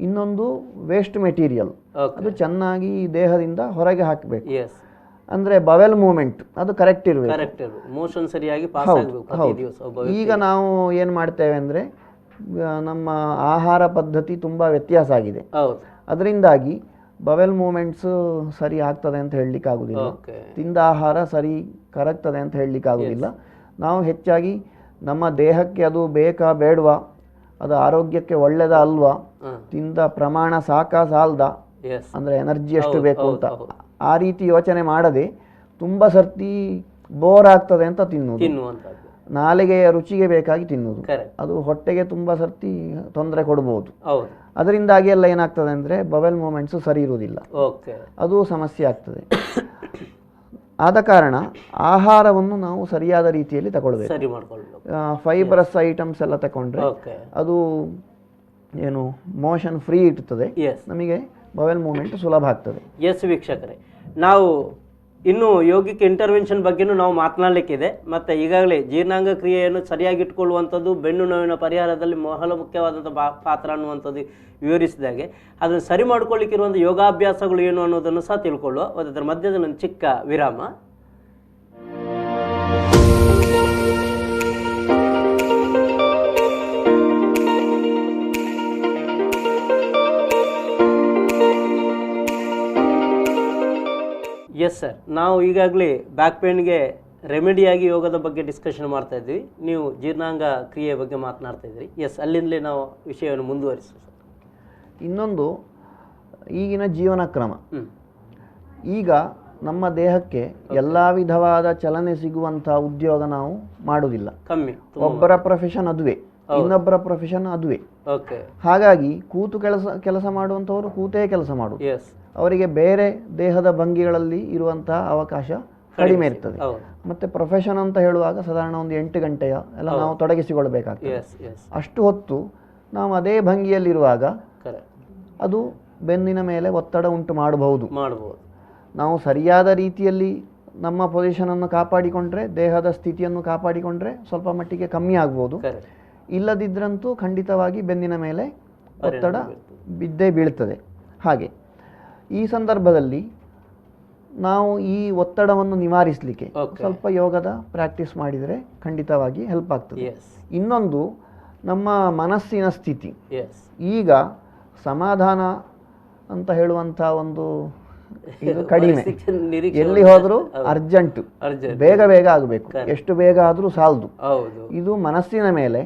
ಇನ್ನೊಂದು ವೇಸ್ಟ್ ಮೆಟೀರಿಯಲ್ ಅದು ಚೆನ್ನಾಗಿ ದೇಹದಿಂದ ಹೊರಗೆ ಹಾಕಬೇಕು. ಅಂದರೆ ಬವೆಲ್ ಮೂವ್ಮೆಂಟ್ ಅದು ಕರೆಕ್ಟ್ ಇರಬೇಕು, ಮೋಷನ್ ಸರಿಯಾಗಿ ಪಾಸ್ ಆಗಬೇಕು. ಈಗ ನಾವು ಏನು ಮಾಡ್ತೇವೆ ಅಂದರೆ ನಮ್ಮ ಆಹಾರ ಪದ್ಧತಿ ತುಂಬ ವ್ಯತ್ಯಾಸ ಆಗಿದೆ. ಅದರಿಂದಾಗಿ ಬವೆಲ್ ಮೂವ್ಮೆಂಟ್ಸ್ ಸರಿ ಆಗ್ತದೆ ಅಂತ ಹೇಳಲಿಕ್ಕೆ ಆಗುದಿಲ್ಲ, ತಿಂದ ಆಹಾರ ಸರಿ ಕರಗ್ತದೆ ಅಂತ ಹೇಳಲಿಕ್ಕೆ ಆಗುದಿಲ್ಲ. ನಾವು ಹೆಚ್ಚಾಗಿ ನಮ್ಮ ದೇಹಕ್ಕೆ ಅದು ಬೇಕಾ ಬೇಡವಾ, ಅದು ಆರೋಗ್ಯಕ್ಕೆ ಒಳ್ಳೆಯದ ಅಲ್ವಾ, ತಿಂದ ಪ್ರಮಾಣ ಸಾಕಾ ಸಾಲ್ದ, ಅಂದರೆ ಎನರ್ಜಿ ಎಷ್ಟು ಬೇಕು ಅಂತ ಆ ರೀತಿ ಯೋಚನೆ ಮಾಡದೆ ತುಂಬ ಸರ್ತಿ ಬೋರ್ ಆಗ್ತದೆ ಅಂತ ತಿನ್ನುವುದು, ನಾಲಿಗೆಯ ರುಚಿಗೆ ಬೇಕಾಗಿ ತಿನ್ನುವುದು, ಅದು ಹೊಟ್ಟೆಗೆ ತುಂಬ ಸರ್ತಿ ತೊಂದರೆ ಕೊಡಬಹುದು. ಅದರಿಂದಾಗಿ ಎಲ್ಲ ಏನಾಗ್ತದೆ ಅಂದರೆ ಬವೆಲ್ ಮೂಮೆಂಟ್ಸ್ ಸರಿ ಇರುವುದಿಲ್ಲ, ಅದು ಸಮಸ್ಯೆ ಆಗ್ತದೆ. ಆದ ಕಾರಣ ಆಹಾರವನ್ನು ನಾವು ಸರಿಯಾದ ರೀತಿಯಲ್ಲಿ ತಗೊಳ್ಬೇಕು. ಫೈಬರಸ್ ಐಟಮ್ಸ್ ಎಲ್ಲ ತಗೊಂಡ್ರೆ ಅದು ಏನು ಮೋಷನ್ ಫ್ರೀ ಇರ್ತದೆ, ನಮಗೆ ಬವೆಲ್ ಮೂವ್ಮೆಂಟ್ ಸುಲಭ ಆಗ್ತದೆ. ಎಸ್ ವೀಕ್ಷಕರೇ, ನಾವು ಇನ್ನು ಯೋಗಿಕ್ ಇಂಟರ್ವೆನ್ಷನ್ ಬಗ್ಗೆನೂ ನಾವು ಮಾತನಾಡಲಿಕ್ಕಿದೆ. ಮತ್ತು ಈಗಾಗಲೇ ಜೀರ್ಣಾಂಗ ಕ್ರಿಯೆಯನ್ನು ಸರಿಯಾಗಿ ಇಟ್ಕೊಳ್ಳುವಂಥದ್ದು ಬೆನ್ನು ನೋವಿನ ಪರಿಹಾರದಲ್ಲಿ ಬಹಳ ಮುಖ್ಯವಾದಂಥ ಪಾತ್ರ ಅನ್ನುವಂಥದ್ದು ವಿವರಿಸಿದಾಗೆ ಅದನ್ನು ಸರಿ ಮಾಡ್ಕೊಳ್ಳಿಕ್ಕಿರುವಂಥ ಯೋಗಾಭ್ಯಾಸಗಳು ಏನು ಅನ್ನೋದನ್ನು ಸಹ ತಿಳ್ಕೊಳ್ಳುವ. ಅದರ ಮಧ್ಯದಲ್ಲಿ ಒಂದು ಚಿಕ್ಕ ವಿರಾಮ. ಎಸ್ ಸರ್, ನಾವು ಈಗಾಗಲೇ ಬ್ಯಾಕ್ ಪೇನ್ಗೆ ರೆಮಿಡಿಯಾಗಿ ಯೋಗದ ಬಗ್ಗೆ ಡಿಸ್ಕಷನ್ ಮಾಡ್ತಾ ಇದ್ವಿ, ನೀವು ಜೀರ್ಣಾಂಗ ಕ್ರಿಯೆ ಬಗ್ಗೆ ಮಾತನಾಡ್ತಾ ಇದ್ರಿ. ಎಸ್, ಅಲ್ಲಿಂದಲೇ ನಾವು ವಿಷಯವನ್ನು ಮುಂದುವರಿಸಿ. ಇನ್ನೊಂದು ಈಗಿನ ಜೀವನ ಕ್ರಮ, ಈಗ ನಮ್ಮ ದೇಹಕ್ಕೆ ಎಲ್ಲ ವಿಧವಾದ ಚಲನೆ ಸಿಗುವಂಥ ಉದ್ಯೋಗ ನಾವು ಮಾಡುವುದಿಲ್ಲ. ಕಮ್ಮಿ. ಒಬ್ಬರ ಪ್ರೊಫೆಷನ್ ಅದುವೇ, ಇನ್ನೊಬ್ಬರ ಪ್ರೊಫೆಷನ್ ಅದುವೇ. ಹಾಗಾಗಿ ಕೂತು ಕೆಲಸ ಮಾಡುವಂಥವರು ಕೂತೇ ಕೆಲಸ ಮಾಡುವುದು. ಅವರಿಗೆ ಬೇರೆ ದೇಹದ ಭಂಗಿಗಳಲ್ಲಿ ಇರುವಂತಹ ಅವಕಾಶ ಕಡಿಮೆ ಇರ್ತದೆ. ಮತ್ತು ಪ್ರೊಫೆಷನ್ ಅಂತ ಹೇಳುವಾಗ ಸಾಧಾರಣ ಒಂದು 8 ಗಂಟೆಯ ಎಲ್ಲ ನಾವು ತೊಡಗಿಸಿಕೊಳ್ಬೇಕಾಗ್ತದೆ. ಅಷ್ಟು ಹೊತ್ತು ನಾವು ಅದೇ ಭಂಗಿಯಲ್ಲಿರುವಾಗ ಅದು ಬೆನ್ನಿನ ಮೇಲೆ ಒತ್ತಡ ಉಂಟು ಮಾಡಬಹುದು. ನಾವು ಸರಿಯಾದ ರೀತಿಯಲ್ಲಿ ನಮ್ಮ ಪೊಸಿಷನನ್ನು ಕಾಪಾಡಿಕೊಂಡ್ರೆ, ದೇಹದ ಸ್ಥಿತಿಯನ್ನು ಕಾಪಾಡಿಕೊಂಡ್ರೆ ಸ್ವಲ್ಪ ಮಟ್ಟಿಗೆ ಕಮ್ಮಿ ಆಗ್ಬೋದು. ಇಲ್ಲದಿದ್ರಂತೂ ಖಂಡಿತವಾಗಿ ಬೆನ್ನಿನ ಮೇಲೆ ಒತ್ತಡ ಬಿದ್ದೇ ಬೀಳ್ತದೆ. ಹಾಗೆ ಈ ಸಂದರ್ಭದಲ್ಲಿ ನಾವು ಈ ಒತ್ತಡವನ್ನು ನಿವಾರಿಸಲಿಕ್ಕೆ ಸ್ವಲ್ಪ ಯೋಗದ ಪ್ರಾಕ್ಟೀಸ್ ಮಾಡಿದರೆ ಖಂಡಿತವಾಗಿ ಹೆಲ್ಪ್ ಆಗ್ತದೆ. ಇನ್ನೊಂದು ನಮ್ಮ ಮನಸ್ಸಿನ ಸ್ಥಿತಿ. ಈಗ ಸಮಾಧಾನ ಅಂತ ಹೇಳುವಂಥ ಒಂದು ಇದು ಕಡಿಮೆ. ಎಲ್ಲಿ ಹೋದರೂ ಅರ್ಜೆಂಟು, ಬೇಗ ಬೇಗ ಆಗಬೇಕು, ಎಷ್ಟು ಬೇಗ ಆದರೂ ಸಾಲದು. ಇದು ಮನಸ್ಸಿನ ಮೇಲೆ,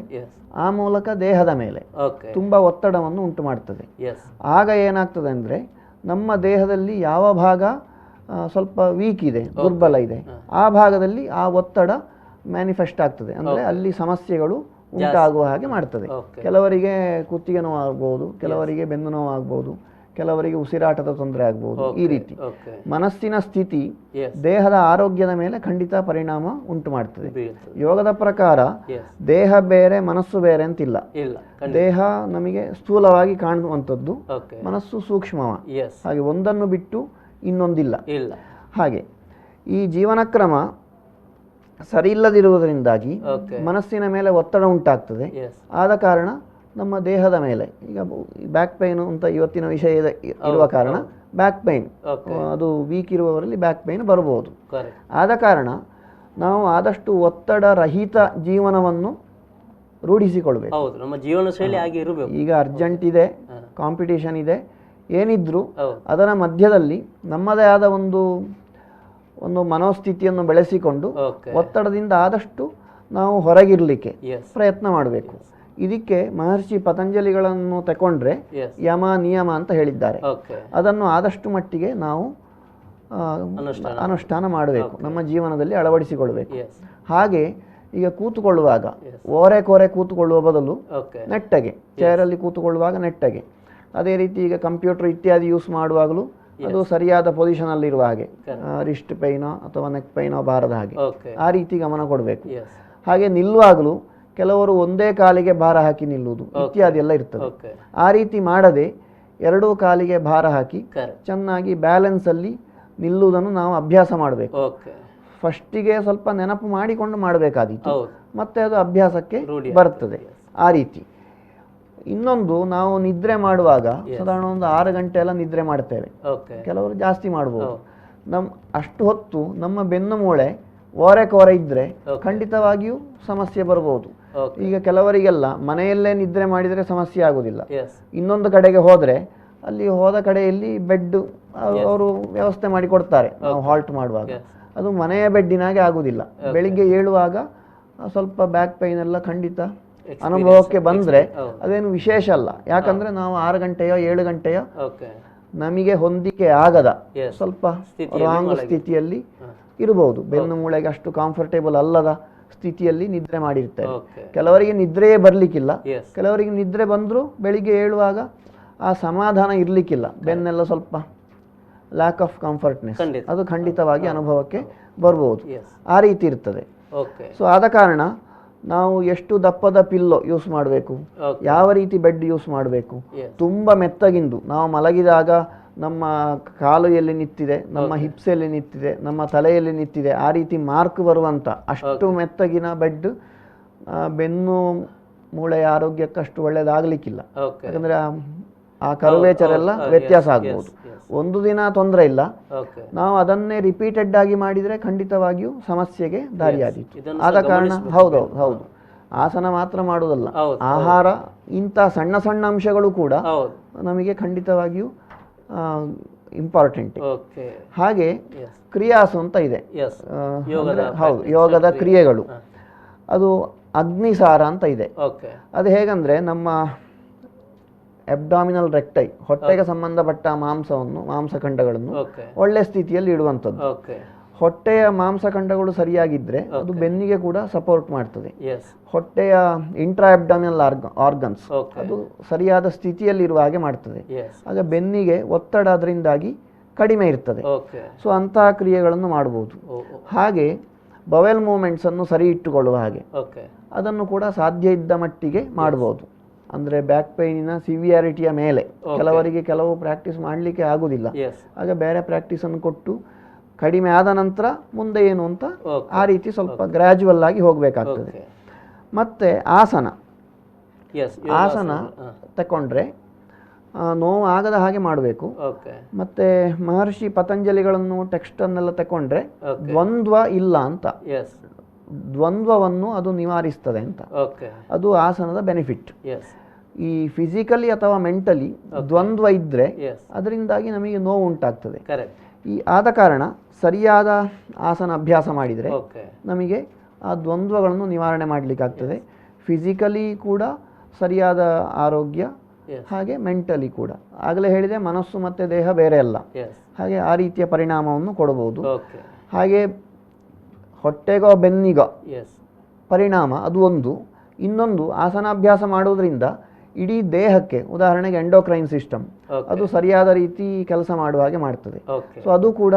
ಆ ಮೂಲಕ ದೇಹದ ಮೇಲೆ ತುಂಬ ಒತ್ತಡವನ್ನು ಉಂಟು ಮಾಡ್ತದೆ. ಆಗ ಏನಾಗ್ತದೆ ಅಂದರೆ ನಮ್ಮ ದೇಹದಲ್ಲಿ ಯಾವ ಭಾಗ ಸ್ವಲ್ಪ ವೀಕ್ ಇದೆ, ದುರ್ಬಲ ಇದೆ, ಆ ಭಾಗದಲ್ಲಿ ಆ ಒತ್ತಡ ಮ್ಯಾನಿಫೆಸ್ಟ್ ಆಗ್ತದೆ. ಅಂದರೆ ಅಲ್ಲಿ ಸಮಸ್ಯೆಗಳು ಉಂಟಾಗುವ ಹಾಗೆ ಮಾಡ್ತದೆ. ಕೆಲವರಿಗೆ ಕುತ್ತಿಗೆ ನೋವು ಆಗ್ಬೋದು, ಕೆಲವರಿಗೆ ಬೆನ್ನು ನೋವು ಆಗ್ಬೋದು, ಕೆಲವರಿಗೆ ಉಸಿರಾಟದ ತೊಂದರೆ ಆಗ್ಬೋದು. ಈ ರೀತಿ ಮನಸ್ಸಿನ ಸ್ಥಿತಿ ದೇಹದ ಆರೋಗ್ಯದ ಮೇಲೆ ಖಂಡಿತ ಪರಿಣಾಮ ಉಂಟು ಮಾಡ್ತದೆ. ಯೋಗದ ಪ್ರಕಾರ ದೇಹ ಬೇರೆ ಮನಸ್ಸು ಬೇರೆ ಅಂತಿಲ್ಲ. ದೇಹ ನಮಗೆ ಸ್ಥೂಲವಾಗಿ ಕಾಣುವಂಥದ್ದು, ಮನಸ್ಸು ಸೂಕ್ಷ್ಮ. ಹಾಗೆ ಒಂದನ್ನು ಬಿಟ್ಟು ಇನ್ನೊಂದಿಲ್ಲ. ಹಾಗೆ ಈ ಜೀವನ ಕ್ರಮ ಸರಿ ಇಲ್ಲದಿರುವುದರಿಂದಾಗಿ ಮನಸ್ಸಿನ ಮೇಲೆ ಒತ್ತಡ ಉಂಟಾಗ್ತದೆ. ಆದ ಕಾರಣ ನಮ್ಮ ದೇಹದ ಮೇಲೆ, ಈಗ ಬ್ಯಾಕ್ ಪೈನ್ ಅಂತ ಇವತ್ತಿನ ವಿಷಯ ಇರುವ ಕಾರಣ ಬ್ಯಾಕ್ ಪೈನ್, ಅದು ವೀಕ್ ಇರುವವರಲ್ಲಿ ಬ್ಯಾಕ್ ಪೈನ್ ಬರಬಹುದು. ಆದ ಕಾರಣ ನಾವು ಆದಷ್ಟು ಒತ್ತಡ ರಹಿತ ಜೀವನವನ್ನು ರೂಢಿಸಿಕೊಳ್ಬೇಕು. ನಮ್ಮ ಜೀವನ ಶೈಲಿ ಹಾಗೆ ಇರಬೇಕು. ಈಗ ಅರ್ಜೆಂಟ್ ಇದೆ, ಕಾಂಪಿಟೇಷನ್ ಇದೆ, ಏನಿದ್ರು ಅದರ ಮಧ್ಯದಲ್ಲಿ ನಮ್ಮದೇ ಆದ ಒಂದು ಮನೋಸ್ಥಿತಿಯನ್ನು ಬೆಳೆಸಿಕೊಂಡು ಒತ್ತಡದಿಂದ ಆದಷ್ಟು ನಾವು ಹೊರಗಿರಲಿಕ್ಕೆ ಪ್ರಯತ್ನ ಮಾಡಬೇಕು. ಇದಕ್ಕೆ ಮಹರ್ಷಿ ಪತಂಜಲಿಗಳನ್ನು ತಗೊಂಡ್ರೆ ಯಮ ನಿಯಮ ಅಂತ ಹೇಳಿದ್ದಾರೆ. ಅದನ್ನು ಆದಷ್ಟು ಮಟ್ಟಿಗೆ ನಾವು ಅನುಷ್ಠಾನ ಮಾಡಬೇಕು, ನಮ್ಮ ಜೀವನದಲ್ಲಿ ಅಳವಡಿಸಿಕೊಳ್ಬೇಕು. ಹಾಗೆ ಈಗ ಕೂತುಕೊಳ್ಳುವಾಗ ಓರೆ ಕೋರೆ ಕೂತುಕೊಳ್ಳುವ ಬದಲು ನೆಟ್ಟಗೆ, ಚೇರಲ್ಲಿ ಕೂತುಕೊಳ್ಳುವಾಗ ನೆಟ್ಟಗೆ, ಅದೇ ರೀತಿ ಈಗ ಕಂಪ್ಯೂಟರ್ ಇತ್ಯಾದಿ ಯೂಸ್ ಮಾಡುವಾಗಲೂ ಅದು ಸರಿಯಾದ ಪೊಸಿಷನ್ ಇರುವ ಹಾಗೆ, ರಿಸ್ಟ್ ಪೈನೋ ಅಥವಾ ನೆಕ್ ಪೈನೋ ಬಾರದ ಹಾಗೆ ಆ ರೀತಿ ಗಮನ ಕೊಡಬೇಕು. ಹಾಗೆ ನಿಲ್ಲುವಾಗಲೂ ಕೆಲವರು ಒಂದೇ ಕಾಲಿಗೆ ಭಾರ ಹಾಕಿ ನಿಲ್ಲುವುದು ಇತ್ಯಾದಿ ಎಲ್ಲ ಇರ್ತದೆ. ಆ ರೀತಿ ಮಾಡದೆ ಎರಡೂ ಕಾಲಿಗೆ ಭಾರ ಹಾಕಿ ಚೆನ್ನಾಗಿ ಬ್ಯಾಲೆನ್ಸ್ ಅಲ್ಲಿ ನಿಲ್ಲುವುದನ್ನು ನಾವು ಅಭ್ಯಾಸ ಮಾಡಬೇಕು. ಫಸ್ಟಿಗೆ ಸ್ವಲ್ಪ ನೆನಪು ಮಾಡಿಕೊಂಡು ಮಾಡಬೇಕಾದೀತು, ಮತ್ತೆ ಅದು ಅಭ್ಯಾಸಕ್ಕೆ ಬರ್ತದೆ. ಆ ರೀತಿ ಇನ್ನೊಂದು, ನಾವು ನಿದ್ರೆ ಮಾಡುವಾಗ ಸಾಧಾರಣ ಒಂದು 6 ಗಂಟೆ ಎಲ್ಲ ನಿದ್ರೆ ಮಾಡ್ತೇವೆ, ಕೆಲವರು ಜಾಸ್ತಿ ಮಾಡ್ಬೋದು. ಅಷ್ಟು ಹೊತ್ತು ನಮ್ಮ ಬೆನ್ನು ಮೂಳೆ ಓರೆ ಕೋರೆ ಇದ್ರೆ ಖಂಡಿತವಾಗಿಯೂ ಸಮಸ್ಯೆ ಬರಬಹುದು. ಈಗ ಕೆಲವರಿಗೆಲ್ಲ ಮನೆಯಲ್ಲೇ ನಿದ್ರೆ ಮಾಡಿದರೆ ಸಮಸ್ಯೆ ಆಗುದಿಲ್ಲ. ಇನ್ನೊಂದು ಕಡೆಗೆ ಹೋದ್ರೆ ಅಲ್ಲಿ ಹೋದ ಕಡೆಯಲ್ಲಿ ಬೆಡ್ ಅವರು ವ್ಯವಸ್ಥೆ ಮಾಡಿ ಕೊಡ್ತಾರೆ ನಾವು ಹಾಲ್ಟ್ ಮಾಡುವಾಗ. ಅದು ಮನೆಯ ಬೆಡ್ಡಿನಾಗೆ ಆಗುದಿಲ್ಲ. ಬೆಳಿಗ್ಗೆ ಏಳುವಾಗ ಸ್ವಲ್ಪ ಬ್ಯಾಕ್ ಪೈನ್ ಎಲ್ಲ ಖಂಡಿತ ಅನುಭವಕ್ಕೆ ಬಂದ್ರೆ ಅದೇನು ವಿಶೇಷ ಅಲ್ಲ. ಯಾಕಂದ್ರೆ ನಾವು 6 ಗಂಟೆಯೋ 7 ಗಂಟೆಯೋ ನಮಗೆ ಹೊಂದಿಕೆ ಆಗದ ಸ್ವಲ್ಪ ರಾಂಗ್ ಸ್ಥಿತಿಯಲ್ಲಿ ಇರಬಹುದು. ಬೆನ್ನು ಮೂಳೆಗೆ ಅಷ್ಟು ಕಂಫರ್ಟೇಬಲ್ ಅಲ್ಲದ ಸ್ಥಿತಿಯಲ್ಲಿ ನಿದ್ರೆ ಮಾಡಿರ್ತಾರೆ. ಕೆಲವರಿಗೆ ನಿದ್ರೆಯೇ ಬರ್ಲಿಕ್ಕಿಲ್ಲ, ಕೆಲವರಿಗೆ ನಿದ್ರೆ ಬಂದರೂ ಬೆಳಿಗ್ಗೆ ಏಳುವಾಗ ಆ ಸಮಾಧಾನ ಇರ್ಲಿಕ್ಕಿಲ್ಲ, ಬೆನ್ನೆಲ್ಲ ಸ್ವಲ್ಪ ಲ್ಯಾಕ್ ಆಫ್ ಕಂಫರ್ಟ್ನೆಸ್, ಅದು ಖಂಡಿತವಾಗಿ ಅನುಭವಕ್ಕೆ ಬರ್ಬೋದು. ಆ ರೀತಿ ಇರ್ತದೆ. ಸೊ ಆದ ಕಾರಣ ನಾವು ಎಷ್ಟು ದಪ್ಪದ ಪಿಲ್ಲೋ ಯೂಸ್ ಮಾಡಬೇಕು, ಯಾವ ರೀತಿ ಬೆಡ್ ಯೂಸ್ ಮಾಡಬೇಕು, ತುಂಬ ಮೆತ್ತಗಿಂದು ನಾವು ಮಲಗಿದಾಗ ನಮ್ಮ ಕಾಲು ಎಲ್ಲಿ ನಿಂತಿದೆ, ನಮ್ಮ ಹಿಪ್ಸ್ ಎಲ್ಲಿ ನಿಂತಿದೆ, ನಮ್ಮ ತಲೆಯಲ್ಲಿ ನಿಂತಿದೆ, ಆ ರೀತಿ ಮಾರ್ಕ್ ಬರುವಂಥ ಅಷ್ಟು ಮೆತ್ತಗಿನ ಬೆಡ್ ಬೆನ್ನು ಮೂಳೆಯ ಆರೋಗ್ಯಕ್ಕೆ ಅಷ್ಟು ಒಳ್ಳೆಯದಾಗಲಿಕ್ಕಿಲ್ಲ. ಯಾಕಂದರೆ ಆ ಕರ್ವೇಚರ್ ಎಲ್ಲ ವ್ಯತ್ಯಾಸ ಆಗ್ಬೋದು. ಒಂದು ದಿನ ತೊಂದರೆ ಇಲ್ಲ, ನಾವು ಅದನ್ನೇ ರಿಪೀಟೆಡ್ ಆಗಿ ಮಾಡಿದರೆ ಖಂಡಿತವಾಗಿಯೂ ಸಮಸ್ಯೆಗೆ ದಾರಿಯಾದೀತು. ಆದ ಕಾರಣ ಹೌದು, ಆಸನ ಮಾತ್ರ ಮಾಡುವುದಲ್ಲ, ಆಹಾರ ಇಂಥ ಸಣ್ಣ ಸಣ್ಣ ಅಂಶಗಳು ಕೂಡ ನಮಗೆ ಖಂಡಿತವಾಗಿಯೂ ಇಂಪಾರ್ಟೆಂಟ್. ಹಾಗೆ ಕ್ರಿಯಾಸು ಅಂತ ಇದೆ, ಹೌದು, ಯೋಗದ ಕ್ರಿಯೆಗಳು. ಅದು ಅಗ್ನಿಸಾರ ಅಂತ ಇದೆ. ಅದು ಹೇಗಂದ್ರೆ ನಮ್ಮ ಅಬ್ಡಾಮಿನಲ್ ರೆಕ್ಟೈ, ಹೊಟ್ಟೆಗೆ ಸಂಬಂಧಪಟ್ಟ ಮಾಂಸಖಂಡಗಳನ್ನು ಒಳ್ಳೆ ಸ್ಥಿತಿಯಲ್ಲಿ ಇಡುವಂಥದ್ದು. ಹೊಟ್ಟೆಯ ಮಾಂಸಖಂಡಗಳು ಸರಿಯಾಗಿದ್ದರೆ ಅದು ಬೆನ್ನಿಗೆ ಕೂಡ ಸಪೋರ್ಟ್ ಮಾಡ್ತದೆ. ಹೊಟ್ಟೆಯ ಇಂಟ್ರಾ ಅಬ್ಡಮಿನಲ್ ಆರ್ಗನ್ಸ್ ಅದು ಸರಿಯಾದ ಸ್ಥಿತಿಯಲ್ಲಿರುವ ಹಾಗೆ ಮಾಡ್ತದೆ. ಆಗ ಬೆನ್ನಿಗೆ ಒತ್ತಡ ಅದರಿಂದಾಗಿ ಕಡಿಮೆ ಇರ್ತದೆ. ಸೊ ಅಂತಹ ಕ್ರಿಯೆಗಳನ್ನು ಮಾಡಬಹುದು. ಹಾಗೆ ಬವೆಲ್ ಮೂಮೆಂಟ್ಸನ್ನು ಸರಿ ಇಟ್ಟುಕೊಳ್ಳುವ ಹಾಗೆ ಅದನ್ನು ಕೂಡ ಸಾಧ್ಯ ಇದ್ದ ಮಟ್ಟಿಗೆ ಮಾಡ್ಬೋದು. ಅಂದರೆ ಬ್ಯಾಕ್ ಪೇಯ್ನಿನ ಸಿವಿಯಾರಿಟಿಯ ಮೇಲೆ ಕೆಲವರಿಗೆ ಕೆಲವು ಪ್ರಾಕ್ಟೀಸ್ ಮಾಡಲಿಕ್ಕೆ ಆಗೋದಿಲ್ಲ. ಆಗ ಬೇರೆ ಪ್ರಾಕ್ಟೀಸನ್ನು ಕೊಟ್ಟು ಕಡಿಮೆ ಆದ ನಂತರ ಮುಂದೆ ಏನು ಅಂತ ಆ ರೀತಿ ಸ್ವಲ್ಪ ಗ್ರ್ಯಾಜುವಲ್ ಆಗಿ ಹೋಗಬೇಕಾಗ್ತದೆ. ಮತ್ತು ಆಸನ ತಗೊಂಡ್ರೆ ನೋವು ಆಗದ ಹಾಗೆ ಮಾಡಬೇಕು. ಮತ್ತು ಮಹರ್ಷಿ ಪತಂಜಲಿಗಳನ್ನು ಟೆಕ್ಸ್ಟನ್ನೆಲ್ಲ ತಗೊಂಡ್ರೆ ದ್ವಂದ್ವ ಇಲ್ಲ ಅಂತ, ದ್ವಂದ್ವವನ್ನು ಅದು ನಿವಾರಿಸ್ತದೆ ಅಂತ. ಅದು ಆಸನದ ಬೆನಿಫಿಟ್. ಈ ಫಿಸಿಕಲಿ ಅಥವಾ ಮೆಂಟಲಿ ದ್ವಂದ್ವ ಇದ್ದರೆ ಅದರಿಂದಾಗಿ ನಮಗೆ ನೋವು ಉಂಟಾಗ್ತದೆ. ಈ ಆದ ಕಾರಣ ಸರಿಯಾದ ಆಸನ ಅಭ್ಯಾಸ ಮಾಡಿದರೆ ನಮಗೆ ಆ ದ್ವಂದ್ವಗಳನ್ನು ನಿವಾರಣೆ ಮಾಡಲಿಕ್ಕಾಗ್ತದೆ. ಫಿಸಿಕಲಿ ಕೂಡ ಸರಿಯಾದ ಆರೋಗ್ಯ, ಹಾಗೆ ಮೆಂಟಲಿ ಕೂಡ. ಆಗಲೇ ಹೇಳಿದೆ ಮನಸ್ಸು ಮತ್ತು ದೇಹ ಬೇರೆ ಅಲ್ಲ, ಹಾಗೆ ಆ ರೀತಿಯ ಪರಿಣಾಮವನ್ನು ಕೊಡಬಹುದು. ಹಾಗೆ ಹೊಟ್ಟೆಗೋ ಬೆನ್ನಿಗೋ ಪರಿಣಾಮ ಅದು ಒಂದು. ಇನ್ನೊಂದು, ಆಸನಾಭ್ಯಾಸ ಮಾಡುವುದರಿಂದ ಇಡೀ ದೇಹಕ್ಕೆ, ಉದಾಹರಣೆಗೆ ಎಂಡೋಕ್ರೈನ್ ಸಿಸ್ಟಮ್ ಅದು ಸರಿಯಾದ ರೀತಿ ಕೆಲಸ ಮಾಡುವ ಹಾಗೆ ಮಾಡ್ತದೆ. ಸೊ ಅದು ಕೂಡ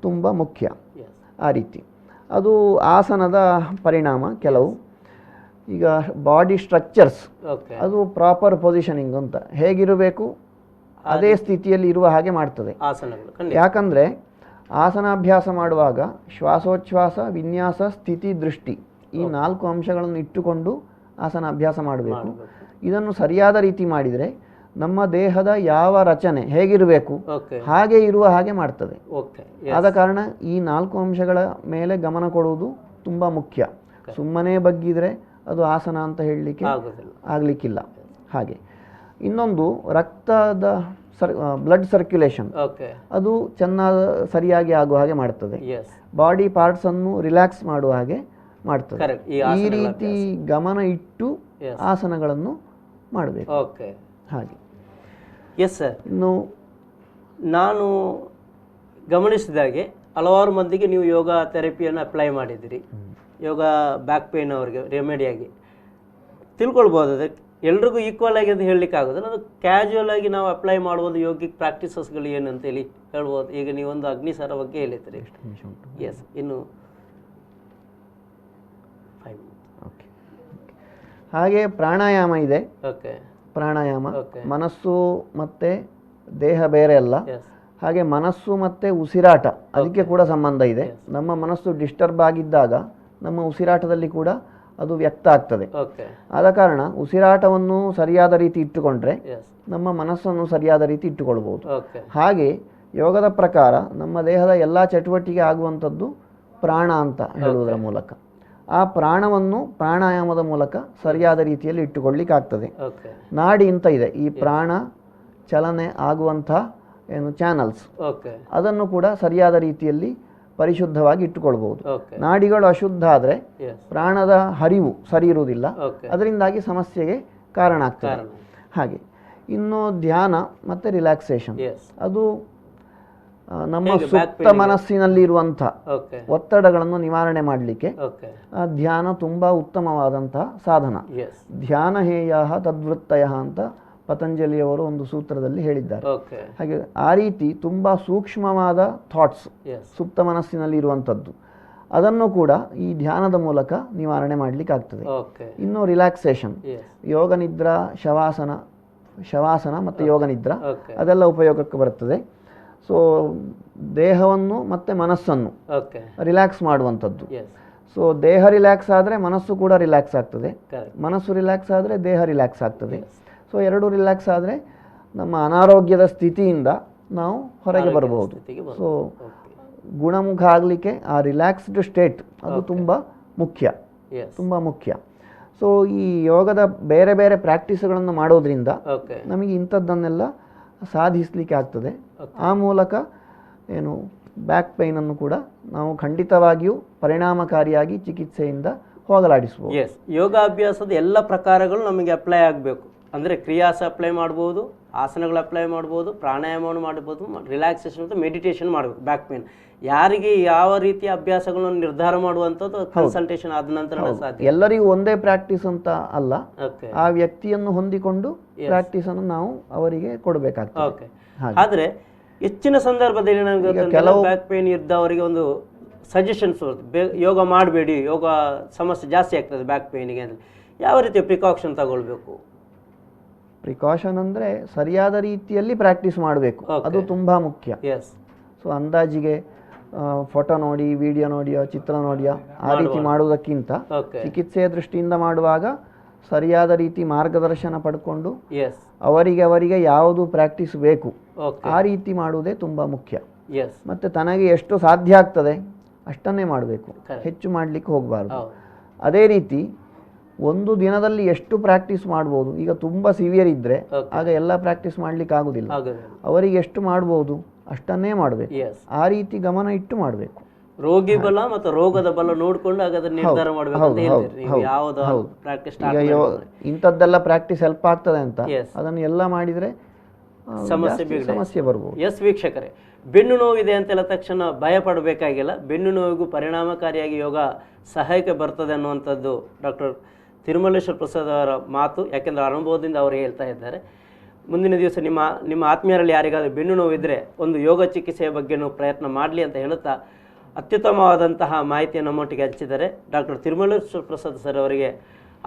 ತುಂಬ ಮುಖ್ಯ. ಆ ರೀತಿ ಅದು ಆಸನದ ಪರಿಣಾಮ. ಕೆಲವು ಈಗ ಬಾಡಿ ಸ್ಟ್ರಕ್ಚರ್ಸ್ ಅದು ಪ್ರಾಪರ್ ಪೊಸಿಷನಿಂಗ್ ಅಂತ ಹೇಗಿರಬೇಕು ಅದೇ ಸ್ಥಿತಿಯಲ್ಲಿ ಇರುವ ಹಾಗೆ ಮಾಡ್ತದೆ. ಯಾಕಂದರೆ ಆಸನಾಭ್ಯಾಸ ಮಾಡುವಾಗ ಶ್ವಾಸೋಚ್ಛ್ವಾಸ, ವಿನ್ಯಾಸ, ಸ್ಥಿತಿ, ದೃಷ್ಟಿ ಈ 4 ಅಂಶಗಳನ್ನು ಇಟ್ಟುಕೊಂಡು ಆಸನ ಅಭ್ಯಾಸ ಮಾಡಬೇಕು. ಇದನ್ನು ಸರಿಯಾದ ರೀತಿ ಮಾಡಿದರೆ ನಮ್ಮ ದೇಹದ ಯಾವ ರಚನೆ ಹೇಗಿರಬೇಕು ಹಾಗೆ ಇರುವ ಹಾಗೆ ಮಾಡ್ತದೆ. ಆದ ಕಾರಣ ಈ 4 ಅಂಶಗಳ ಮೇಲೆ ಗಮನ ಕೊಡುವುದು ತುಂಬ ಮುಖ್ಯ. ಸುಮ್ಮನೆ ಬಗ್ಗಿದ್ರೆ ಅದು ಆಸನ ಅಂತ ಹೇಳಲಿಕ್ಕೆ ಆಗಲಿಕ್ಕಿಲ್ಲ. ಹಾಗೆ ಇನ್ನೊಂದು, ರಕ್ತದ ಬ್ಲಡ್ ಸರ್ಕ್ಯುಲೇಷನ್ ಅದು ಚೆನ್ನಾಗಿ ಸರಿಯಾಗಿ ಆಗುವ ಹಾಗೆ ಮಾಡ್ತದೆ. ಬಾಡಿ ಪಾರ್ಟ್ಸನ್ನು ರಿಲ್ಯಾಕ್ಸ್ ಮಾಡುವ ಹಾಗೆ ಮಾಡ್ತದೆ. ಈ ರೀತಿ ಗಮನ ಇಟ್ಟು ಆಸನಗಳನ್ನು ಮಾಡಬೇಕು. ಹಾಗೆ ಎಸ್ ಸರ್. ಇನ್ನು ನಾನು ಗಮನಿಸಿದಾಗೆ ಹಲವಾರು ಮಂದಿಗೆ ನೀವು ಯೋಗ ಥೆರಪಿಯನ್ನು ಅಪ್ಲೈ ಮಾಡಿದ್ದೀರಿ. ಯೋಗ ಬ್ಯಾಕ್ ಪೇಯ್ನ್ ಅವರಿಗೆ ರೆಮಿಡಿಯಾಗಿ ತಿಳ್ಕೊಳ್ಬೋದು. ಅದಕ್ಕೆ ಎಲ್ರಿಗೂ ಈಕ್ವಲ್ ಆಗಿ ಅದು ಹೇಳಲಿಕ್ಕೆ ಆಗೋದಿಲ್ಲ. ಅದು ಕ್ಯಾಶುವಲ್ ಆಗಿ ನಾವು ಅಪ್ಲೈ ಮಾಡ್ಬೋದು. ಯೋಗಿಕ್ ಪ್ರಾಕ್ಟೀಸಸ್ಗಳು ಏನು ಅಂತೇಳಿ ಹೇಳ್ಬೋದು. ಈಗ ನೀವೊಂದು ಅಗ್ನಿಸಾರ ಬಗ್ಗೆ ಹೇಳಿದ್ರಿ. ಎಸ್, ಇನ್ನು 5 ಓಕೆ. ಹಾಗೆ ಪ್ರಾಣಾಯಾಮ ಇದೆ. ಓಕೆ. ಪ್ರಾಣಾಯಾಮ ಮನಸ್ಸು ಮತ್ತು ದೇಹ ಬೇರೆ ಅಲ್ಲ. ಹಾಗೆ ಮನಸ್ಸು ಮತ್ತು ಉಸಿರಾಟ ಅದಕ್ಕೆ ಕೂಡ ಸಂಬಂಧ ಇದೆ. ನಮ್ಮ ಮನಸ್ಸು ಡಿಸ್ಟರ್ಬ್ ಆಗಿದ್ದಾಗ ನಮ್ಮ ಉಸಿರಾಟದಲ್ಲಿ ಕೂಡ ಅದು ವ್ಯಕ್ತ ಆಗ್ತದೆ. ಆದ ಕಾರಣ ಉಸಿರಾಟವನ್ನು ಸರಿಯಾದ ರೀತಿ ಇಟ್ಟುಕೊಂಡ್ರೆ ನಮ್ಮ ಮನಸ್ಸನ್ನು ಸರಿಯಾದ ರೀತಿ ಇಟ್ಟುಕೊಳ್ಬೋದು. ಹಾಗೆ ಯೋಗದ ಪ್ರಕಾರ ನಮ್ಮ ದೇಹದ ಎಲ್ಲ ಚಟುವಟಿಕೆ ಆಗುವಂಥದ್ದು ಪ್ರಾಣ ಅಂತ ಹೇಳುವುದರ ಮೂಲಕ. ಆ ಪ್ರಾಣವನ್ನು ಪ್ರಾಣಾಯಾಮದ ಮೂಲಕ ಸರಿಯಾದ ರೀತಿಯಲ್ಲಿ ಇಟ್ಟುಕೊಳ್ಳಿಕ್ಕಾಗ್ತದೆ. ನಾಡಿ ಅಂತ ಇದೆ, ಈ ಪ್ರಾಣ ಚಲನೆ ಆಗುವಂಥ ಏನು ಚಾನಲ್ಸ್, ಅದನ್ನು ಕೂಡ ಸರಿಯಾದ ರೀತಿಯಲ್ಲಿ ಪರಿಶುದ್ಧವಾಗಿ ಇಟ್ಟುಕೊಳ್ಬಹುದು. ನಾಡಿಗಳು ಅಶುದ್ಧ ಆದರೆ ಪ್ರಾಣದ ಹರಿವು ಸರಿ ಇರುವುದಿಲ್ಲ, ಅದರಿಂದಾಗಿ ಸಮಸ್ಯೆಗೆ ಕಾರಣ ಆಗ್ತದೆ. ಹಾಗೆ ಇನ್ನು ಧ್ಯಾನ ಮತ್ತು ರಿಲ್ಯಾಕ್ಸೇಷನ್ ಅದು ನಮ್ಮ ಸುಪ್ತ ಮನಸ್ಸಿನಲ್ಲಿ ಇರುವಂಥ ಒತ್ತಡಗಳನ್ನು ನಿವಾರಣೆ ಮಾಡಲಿಕ್ಕೆ ಧ್ಯಾನ ತುಂಬ ಉತ್ತಮವಾದಂತಹ ಸಾಧನ. ಧ್ಯಾನ ಹೇಯ ತದ್ವೃತ್ತಯ ಅಂತ ಪತಂಜಲಿಯವರು ಒಂದು ಸೂತ್ರದಲ್ಲಿ ಹೇಳಿದ್ದಾರೆ. ಹಾಗೆ ಆ ರೀತಿ ತುಂಬ ಸೂಕ್ಷ್ಮವಾದ ಥಾಟ್ಸ್ ಸುಪ್ತ ಮನಸ್ಸಿನಲ್ಲಿ ಇರುವಂಥದ್ದು ಅದನ್ನು ಕೂಡ ಈ ಧ್ಯಾನದ ಮೂಲಕ ನಿವಾರಣೆ ಮಾಡಲಿಕ್ಕೆ ಆಗ್ತದೆ. ಇನ್ನು ರಿಲ್ಯಾಕ್ಸೇಷನ್, ಯೋಗ ನಿದ್ರಾ, ಶವಾಸನ ಮತ್ತು ಯೋಗ ನಿದ್ರಾ ಅದೆಲ್ಲ ಉಪಯೋಗಕ್ಕೆ ಬರ್ತದೆ. ಸೊ ದೇಹವನ್ನು ಮತ್ತು ಮನಸ್ಸನ್ನು ರಿಲ್ಯಾಕ್ಸ್ ಮಾಡುವಂಥದ್ದು. ಸೊ ದೇಹ ರಿಲ್ಯಾಕ್ಸ್ ಆದರೆ ಮನಸ್ಸು ಕೂಡ ರಿಲ್ಯಾಕ್ಸ್ ಆಗ್ತದೆ, ಮನಸ್ಸು ರಿಲ್ಯಾಕ್ಸ್ ಆದರೆ ದೇಹ ರಿಲ್ಯಾಕ್ಸ್ ಆಗ್ತದೆ. ಸೊ ಎರಡೂ ರಿಲ್ಯಾಕ್ಸ್ ಆದರೆ ನಮ್ಮ ಅನಾರೋಗ್ಯದ ಸ್ಥಿತಿಯಿಂದ ನಾವು ಹೊರಗೆ ಬರಬಹುದು. ಸೊ ಗುಣಮುಖ ಆಗಲಿಕ್ಕೆ ಆ ರಿಲ್ಯಾಕ್ಸ್ಡ್ ಸ್ಟೇಟ್ ಅದು ತುಂಬ ಮುಖ್ಯ. ಸೊ ಈ ಯೋಗದ ಬೇರೆ ಬೇರೆ ಪ್ರಾಕ್ಟೀಸ್ಗಳನ್ನು ಮಾಡೋದ್ರಿಂದ ನಮಗೆ ಇಂಥದ್ದನ್ನೆಲ್ಲ ಸಾಧಿಸಲಿಕ್ಕೆ ಆಗ್ತದೆ. ಆ ಮೂಲಕ ಏನು ಬ್ಯಾಕ್ ಪೇಯ್ನನ್ನು ಕೂಡ ನಾವು ಖಂಡಿತವಾಗಿಯೂ ಪರಿಣಾಮಕಾರಿಯಾಗಿ ಚಿಕಿತ್ಸೆಯಿಂದ ಹೋಗಲಾಡಿಸ್ಬೋದು. ಯೋಗಾಭ್ಯಾಸದ ಎಲ್ಲ ಪ್ರಕಾರಗಳು ನಮಗೆ ಅಪ್ಲೈ ಆಗಬೇಕು. ಅಂದರೆ ಕ್ರಿಯಾಸ ಅಪ್ಲೈ ಮಾಡ್ಬೋದು, ಆಸನಗಳು ಅಪ್ಲೈ ಮಾಡ್ಬೋದು, ಪ್ರಾಣಾಯಾಮವನ್ನು ಮಾಡ್ಬೋದು, ರಿಲ್ಯಾಕ್ಸೇಷನ್ ಮತ್ತು ಮೆಡಿಟೇಷನ್ ಮಾಡಬೇಕು ಬ್ಯಾಕ್ ಪೇನ್. ಯಾರಿಗೆ ಯಾವ ರೀತಿಯ ಅಭ್ಯಾಸಗಳನ್ನು ನಿರ್ಧಾರ ಮಾಡುವಂಥದ್ದು ಕನ್ಸಲ್ಟೇಷನ್ ಆದ ನಂತರ ಸಾಧ್ಯ. ಎಲ್ಲರಿಗೂ ಒಂದೇ ಪ್ರಾಕ್ಟೀಸ್ ಅಂತ ಅಲ್ಲ, ಓಕೆ ಆ ವ್ಯಕ್ತಿಯನ್ನು ಹೊಂದಿಕೊಂಡು ಪ್ರಾಕ್ಟೀಸ್ ಅನ್ನು ನಾವು ಅವರಿಗೆ ಕೊಡಬೇಕಾಗ್ತದೆ. ಓಕೆ. ಆದರೆ ಹೆಚ್ಚಿನ ಸಂದರ್ಭದಲ್ಲಿ ನಮಗೆ ಬ್ಯಾಕ್ ಪೇನ್ ಇದ್ದವರಿಗೆ ಒಂದು ಸಜೆಷನ್ಸ್ ಯೋಗ ಮಾಡಬೇಡಿ, ಯೋಗ ಸಮಸ್ಯೆ ಜಾಸ್ತಿ ಆಗ್ತದೆ ಬ್ಯಾಕ್ ಪೇನಿಗೆ ಅಂದರೆ ಯಾವ ರೀತಿಯ ಪ್ರಿಕಾಷನ್ ತಗೊಳ್ಬೇಕು? ಪ್ರಿಕಾಷನ್ ಅಂದರೆ ಸರಿಯಾದ ರೀತಿಯಲ್ಲಿ ಪ್ರಾಕ್ಟೀಸ್ ಮಾಡಬೇಕು, ಅದು ತುಂಬ ಮುಖ್ಯ. ಎಸ್. ಸೊ ಅಂದಾಜಿಗೆ ಫೋಟೋ ನೋಡಿ, ವಿಡಿಯೋ ನೋಡಿಯೋ, ಚಿತ್ರ ನೋಡಿಯೋ ಆ ರೀತಿ ಮಾಡುವುದಕ್ಕಿಂತ ಚಿಕಿತ್ಸೆಯ ದೃಷ್ಟಿಯಿಂದ ಮಾಡುವಾಗ ಸರಿಯಾದ ರೀತಿ ಮಾರ್ಗದರ್ಶನ ಪಡ್ಕೊಂಡು ಅವರಿಗೆ ಯಾವುದು ಪ್ರಾಕ್ಟೀಸ್ ಬೇಕು ಆ ರೀತಿ ಮಾಡುವುದೇ ತುಂಬ ಮುಖ್ಯ. ಮತ್ತು ತನಗೆ ಎಷ್ಟು ಸಾಧ್ಯ ಆಗ್ತದೆ ಅಷ್ಟನ್ನೇ ಮಾಡಬೇಕು, ಹೆಚ್ಚು ಮಾಡಲಿಕ್ಕೆ ಹೋಗಬಾರ್ದು. ಅದೇ ರೀತಿ ಒಂದು ದಿನದಲ್ಲಿ ಎಷ್ಟು ಪ್ರಾಕ್ಟೀಸ್ ಮಾಡ್ಬೋದು, ಈಗ ತುಂಬ ಸಿವಿಯರ್ ಇದ್ದರೆ ಆಗ ಎಲ್ಲ ಪ್ರಾಕ್ಟೀಸ್ ಮಾಡಲಿಕ್ಕೆ ಆಗೋದಿಲ್ಲ, ಅವರಿಗೆ ಎಷ್ಟು ಮಾಡ್ಬೋದು ಅಷ್ಟನ್ನೇ ಮಾಡಬೇಕು. ಆ ರೀತಿ ಗಮನ ಇಟ್ಟು ಮಾಡಬೇಕು. ರೋಗಿ ಬಲ ಮತ್ತು ರೋಗದ ಬಲ ನೋಡಿಕೊಂಡು ಹಾಗಾದ್ರೆ ನಿರ್ಧಾರ ಮಾಡಬೇಕು ಅಂತ ಹೇಳ್ತೀರಿ ನೀವು. ಯಾವುದು ಪ್ರಾಕ್ಟೀಸ್ ಇಂಥದ್ದೆಲ್ಲ ಪ್ರಾಕ್ಟೀಸ್ ಹೆಲ್ಪ್ ಆಗ್ತದೆ ಅಂತ ಅದನ್ನು ಎಲ್ಲ ಮಾಡಿದರೆ ಸಮಸ್ಯೆ ಬರ್ಬೋದು. ಎಸ್ ವೀಕ್ಷಕರೇ, ಬೆನ್ನು ನೋವಿದೆ ಅಂತೆಲ್ಲ ತಕ್ಷಣ ಭಯ ಪಡಬೇಕಾಗಿಲ್ಲ. ಬೆನ್ನು ನೋವಿಗೂ ಪರಿಣಾಮಕಾರಿಯಾಗಿ ಯೋಗ ಸಹಾಯಕ್ಕೆ ಬರ್ತದೆ ಅನ್ನುವಂಥದ್ದು ಡಾಕ್ಟರ್ ತಿರುಮಲೇಶ್ವರ ಪ್ರಸಾದ್ ಅವರ ಮಾತು. ಯಾಕೆಂದರೆ ಅನುಭವದಿಂದ ಅವರು ಹೇಳ್ತಾ ಇದ್ದಾರೆ. ಮುಂದಿನ ದಿವಸ ನಿಮ್ಮ ಆತ್ಮೀಯರಲ್ಲಿ ಯಾರಿಗಾದರೂ ಬೆನ್ನು ನೋವಿದ್ದರೆ ಒಂದು ಯೋಗ ಚಿಕಿತ್ಸೆಯ ಬಗ್ಗೆನೂ ಪ್ರಯತ್ನ ಮಾಡಲಿ ಅಂತ ಹೇಳುತ್ತಾ ಅತ್ಯುತ್ತಮವಾದಂತಹ ಮಾಹಿತಿಯನ್ನು ನಮ್ಮೊಟ್ಟಿಗೆ ಹಂಚಿದ್ದಾರೆ ಡಾಕ್ಟರ್ ತಿರುಮಲೇಶ್ವರ ಪ್ರಸಾದ್ ಸರ್ ಅವರಿಗೆ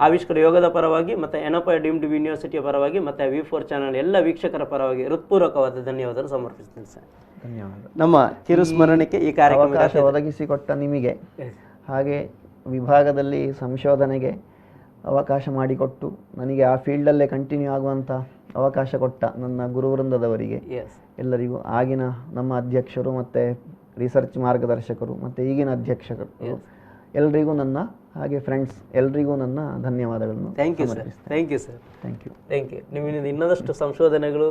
ಆವಿಷ್ಕಾರ ಯೋಗದ ಪರವಾಗಿ ಮತ್ತು ಎನಪೈ ಡೀಮ್ಡ್ ಯೂನಿವರ್ಸಿಟಿಯ ಪರವಾಗಿ ಮತ್ತು V4 ಚಾನಲ್ ಎಲ್ಲ ವೀಕ್ಷಕರ ಪರವಾಗಿ ಹೃತ್ಪೂರ್ವಕವಾದ ಧನ್ಯವಾದ ಸಮರ್ಪಿಸ್ತೀನಿ ಸರ್. ಧನ್ಯವಾದ. ನಮ್ಮ ಚಿರುಸ್ಮರಣೆಗೆ ಈ ಕಾರ್ಯಕ್ರಮ ಒದಗಿಸಿಕೊಟ್ಟ ನಿಮಗೆ, ಹಾಗೆ ವಿಭಾಗದಲ್ಲಿ ಸಂಶೋಧನೆಗೆ ಅವಕಾಶ ಮಾಡಿಕೊಟ್ಟು ನನಗೆ ಆ ಫೀಲ್ಡಲ್ಲೇ ಕಂಟಿನ್ಯೂ ಆಗುವಂಥ ಅವಕಾಶ ಕೊಟ್ಟ ನನ್ನ ಗುರುವೃಂದದವರಿಗೆ ಎಲ್ಲರಿಗೂ, ಆಗಿನ ನಮ್ಮ ಅಧ್ಯಕ್ಷರು ಮತ್ತು ರಿಸರ್ಚ್ ಮಾರ್ಗದರ್ಶಕರು ಮತ್ತು ಈಗಿನ ಅಧ್ಯಕ್ಷರು ಎಲ್ರಿಗೂ ನನ್ನ, ಹಾಗೆ ಫ್ರೆಂಡ್ಸ್ ಎಲ್ರಿಗೂ ನನ್ನ ಧನ್ಯವಾದಗಳನ್ನು. Thank you sir. Thank you sir. Thank you. Thank you. ನಿಮ್ಮಿಂದ ಇನ್ನದಷ್ಟು ಸಂಶೋಧನೆಗಳು,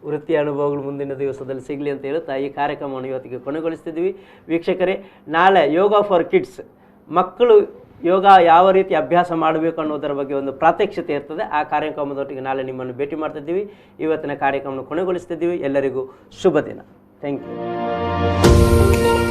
ವೃತ್ತಿ ಅನುಭವಗಳು ಮುಂದಿನ ದಿವಸದಲ್ಲಿ ಸಿಗಲಿ ಅಂತ ಹೇಳುತ್ತಾ ಈ ಕಾರ್ಯಕ್ರಮವನ್ನು ಇವತ್ತಿಗೆ ಕೊನೆಗೊಳಿಸ್ತಿದ್ವಿ. ವೀಕ್ಷಕರೇ, ನಾಳೆ ಯೋಗ ಫಾರ್ ಕಿಡ್ಸ್, ಮಕ್ಕಳು ಯೋಗ ಯಾವ ರೀತಿ ಅಭ್ಯಾಸ ಮಾಡಬೇಕು ಅನ್ನೋದರ ಬಗ್ಗೆ ಒಂದು ಪ್ರಾತ್ಯಕ್ಷತೆ ಇರ್ತದೆ. ಆ ಕಾರ್ಯಕ್ರಮದೊಟ್ಟಿಗೆ ನಾಳೆ ನಿಮ್ಮನ್ನು ಭೇಟಿ ಮಾಡ್ತಿದ್ದೀವಿ. ಇವತ್ತಿನ ಕಾರ್ಯಕ್ರಮವನ್ನು ಕೊನೆಗೊಳಿಸ್ತಿದ್ದೀವಿ. ಎಲ್ಲರಿಗೂ ಶುಭ ದಿನ. Thank you.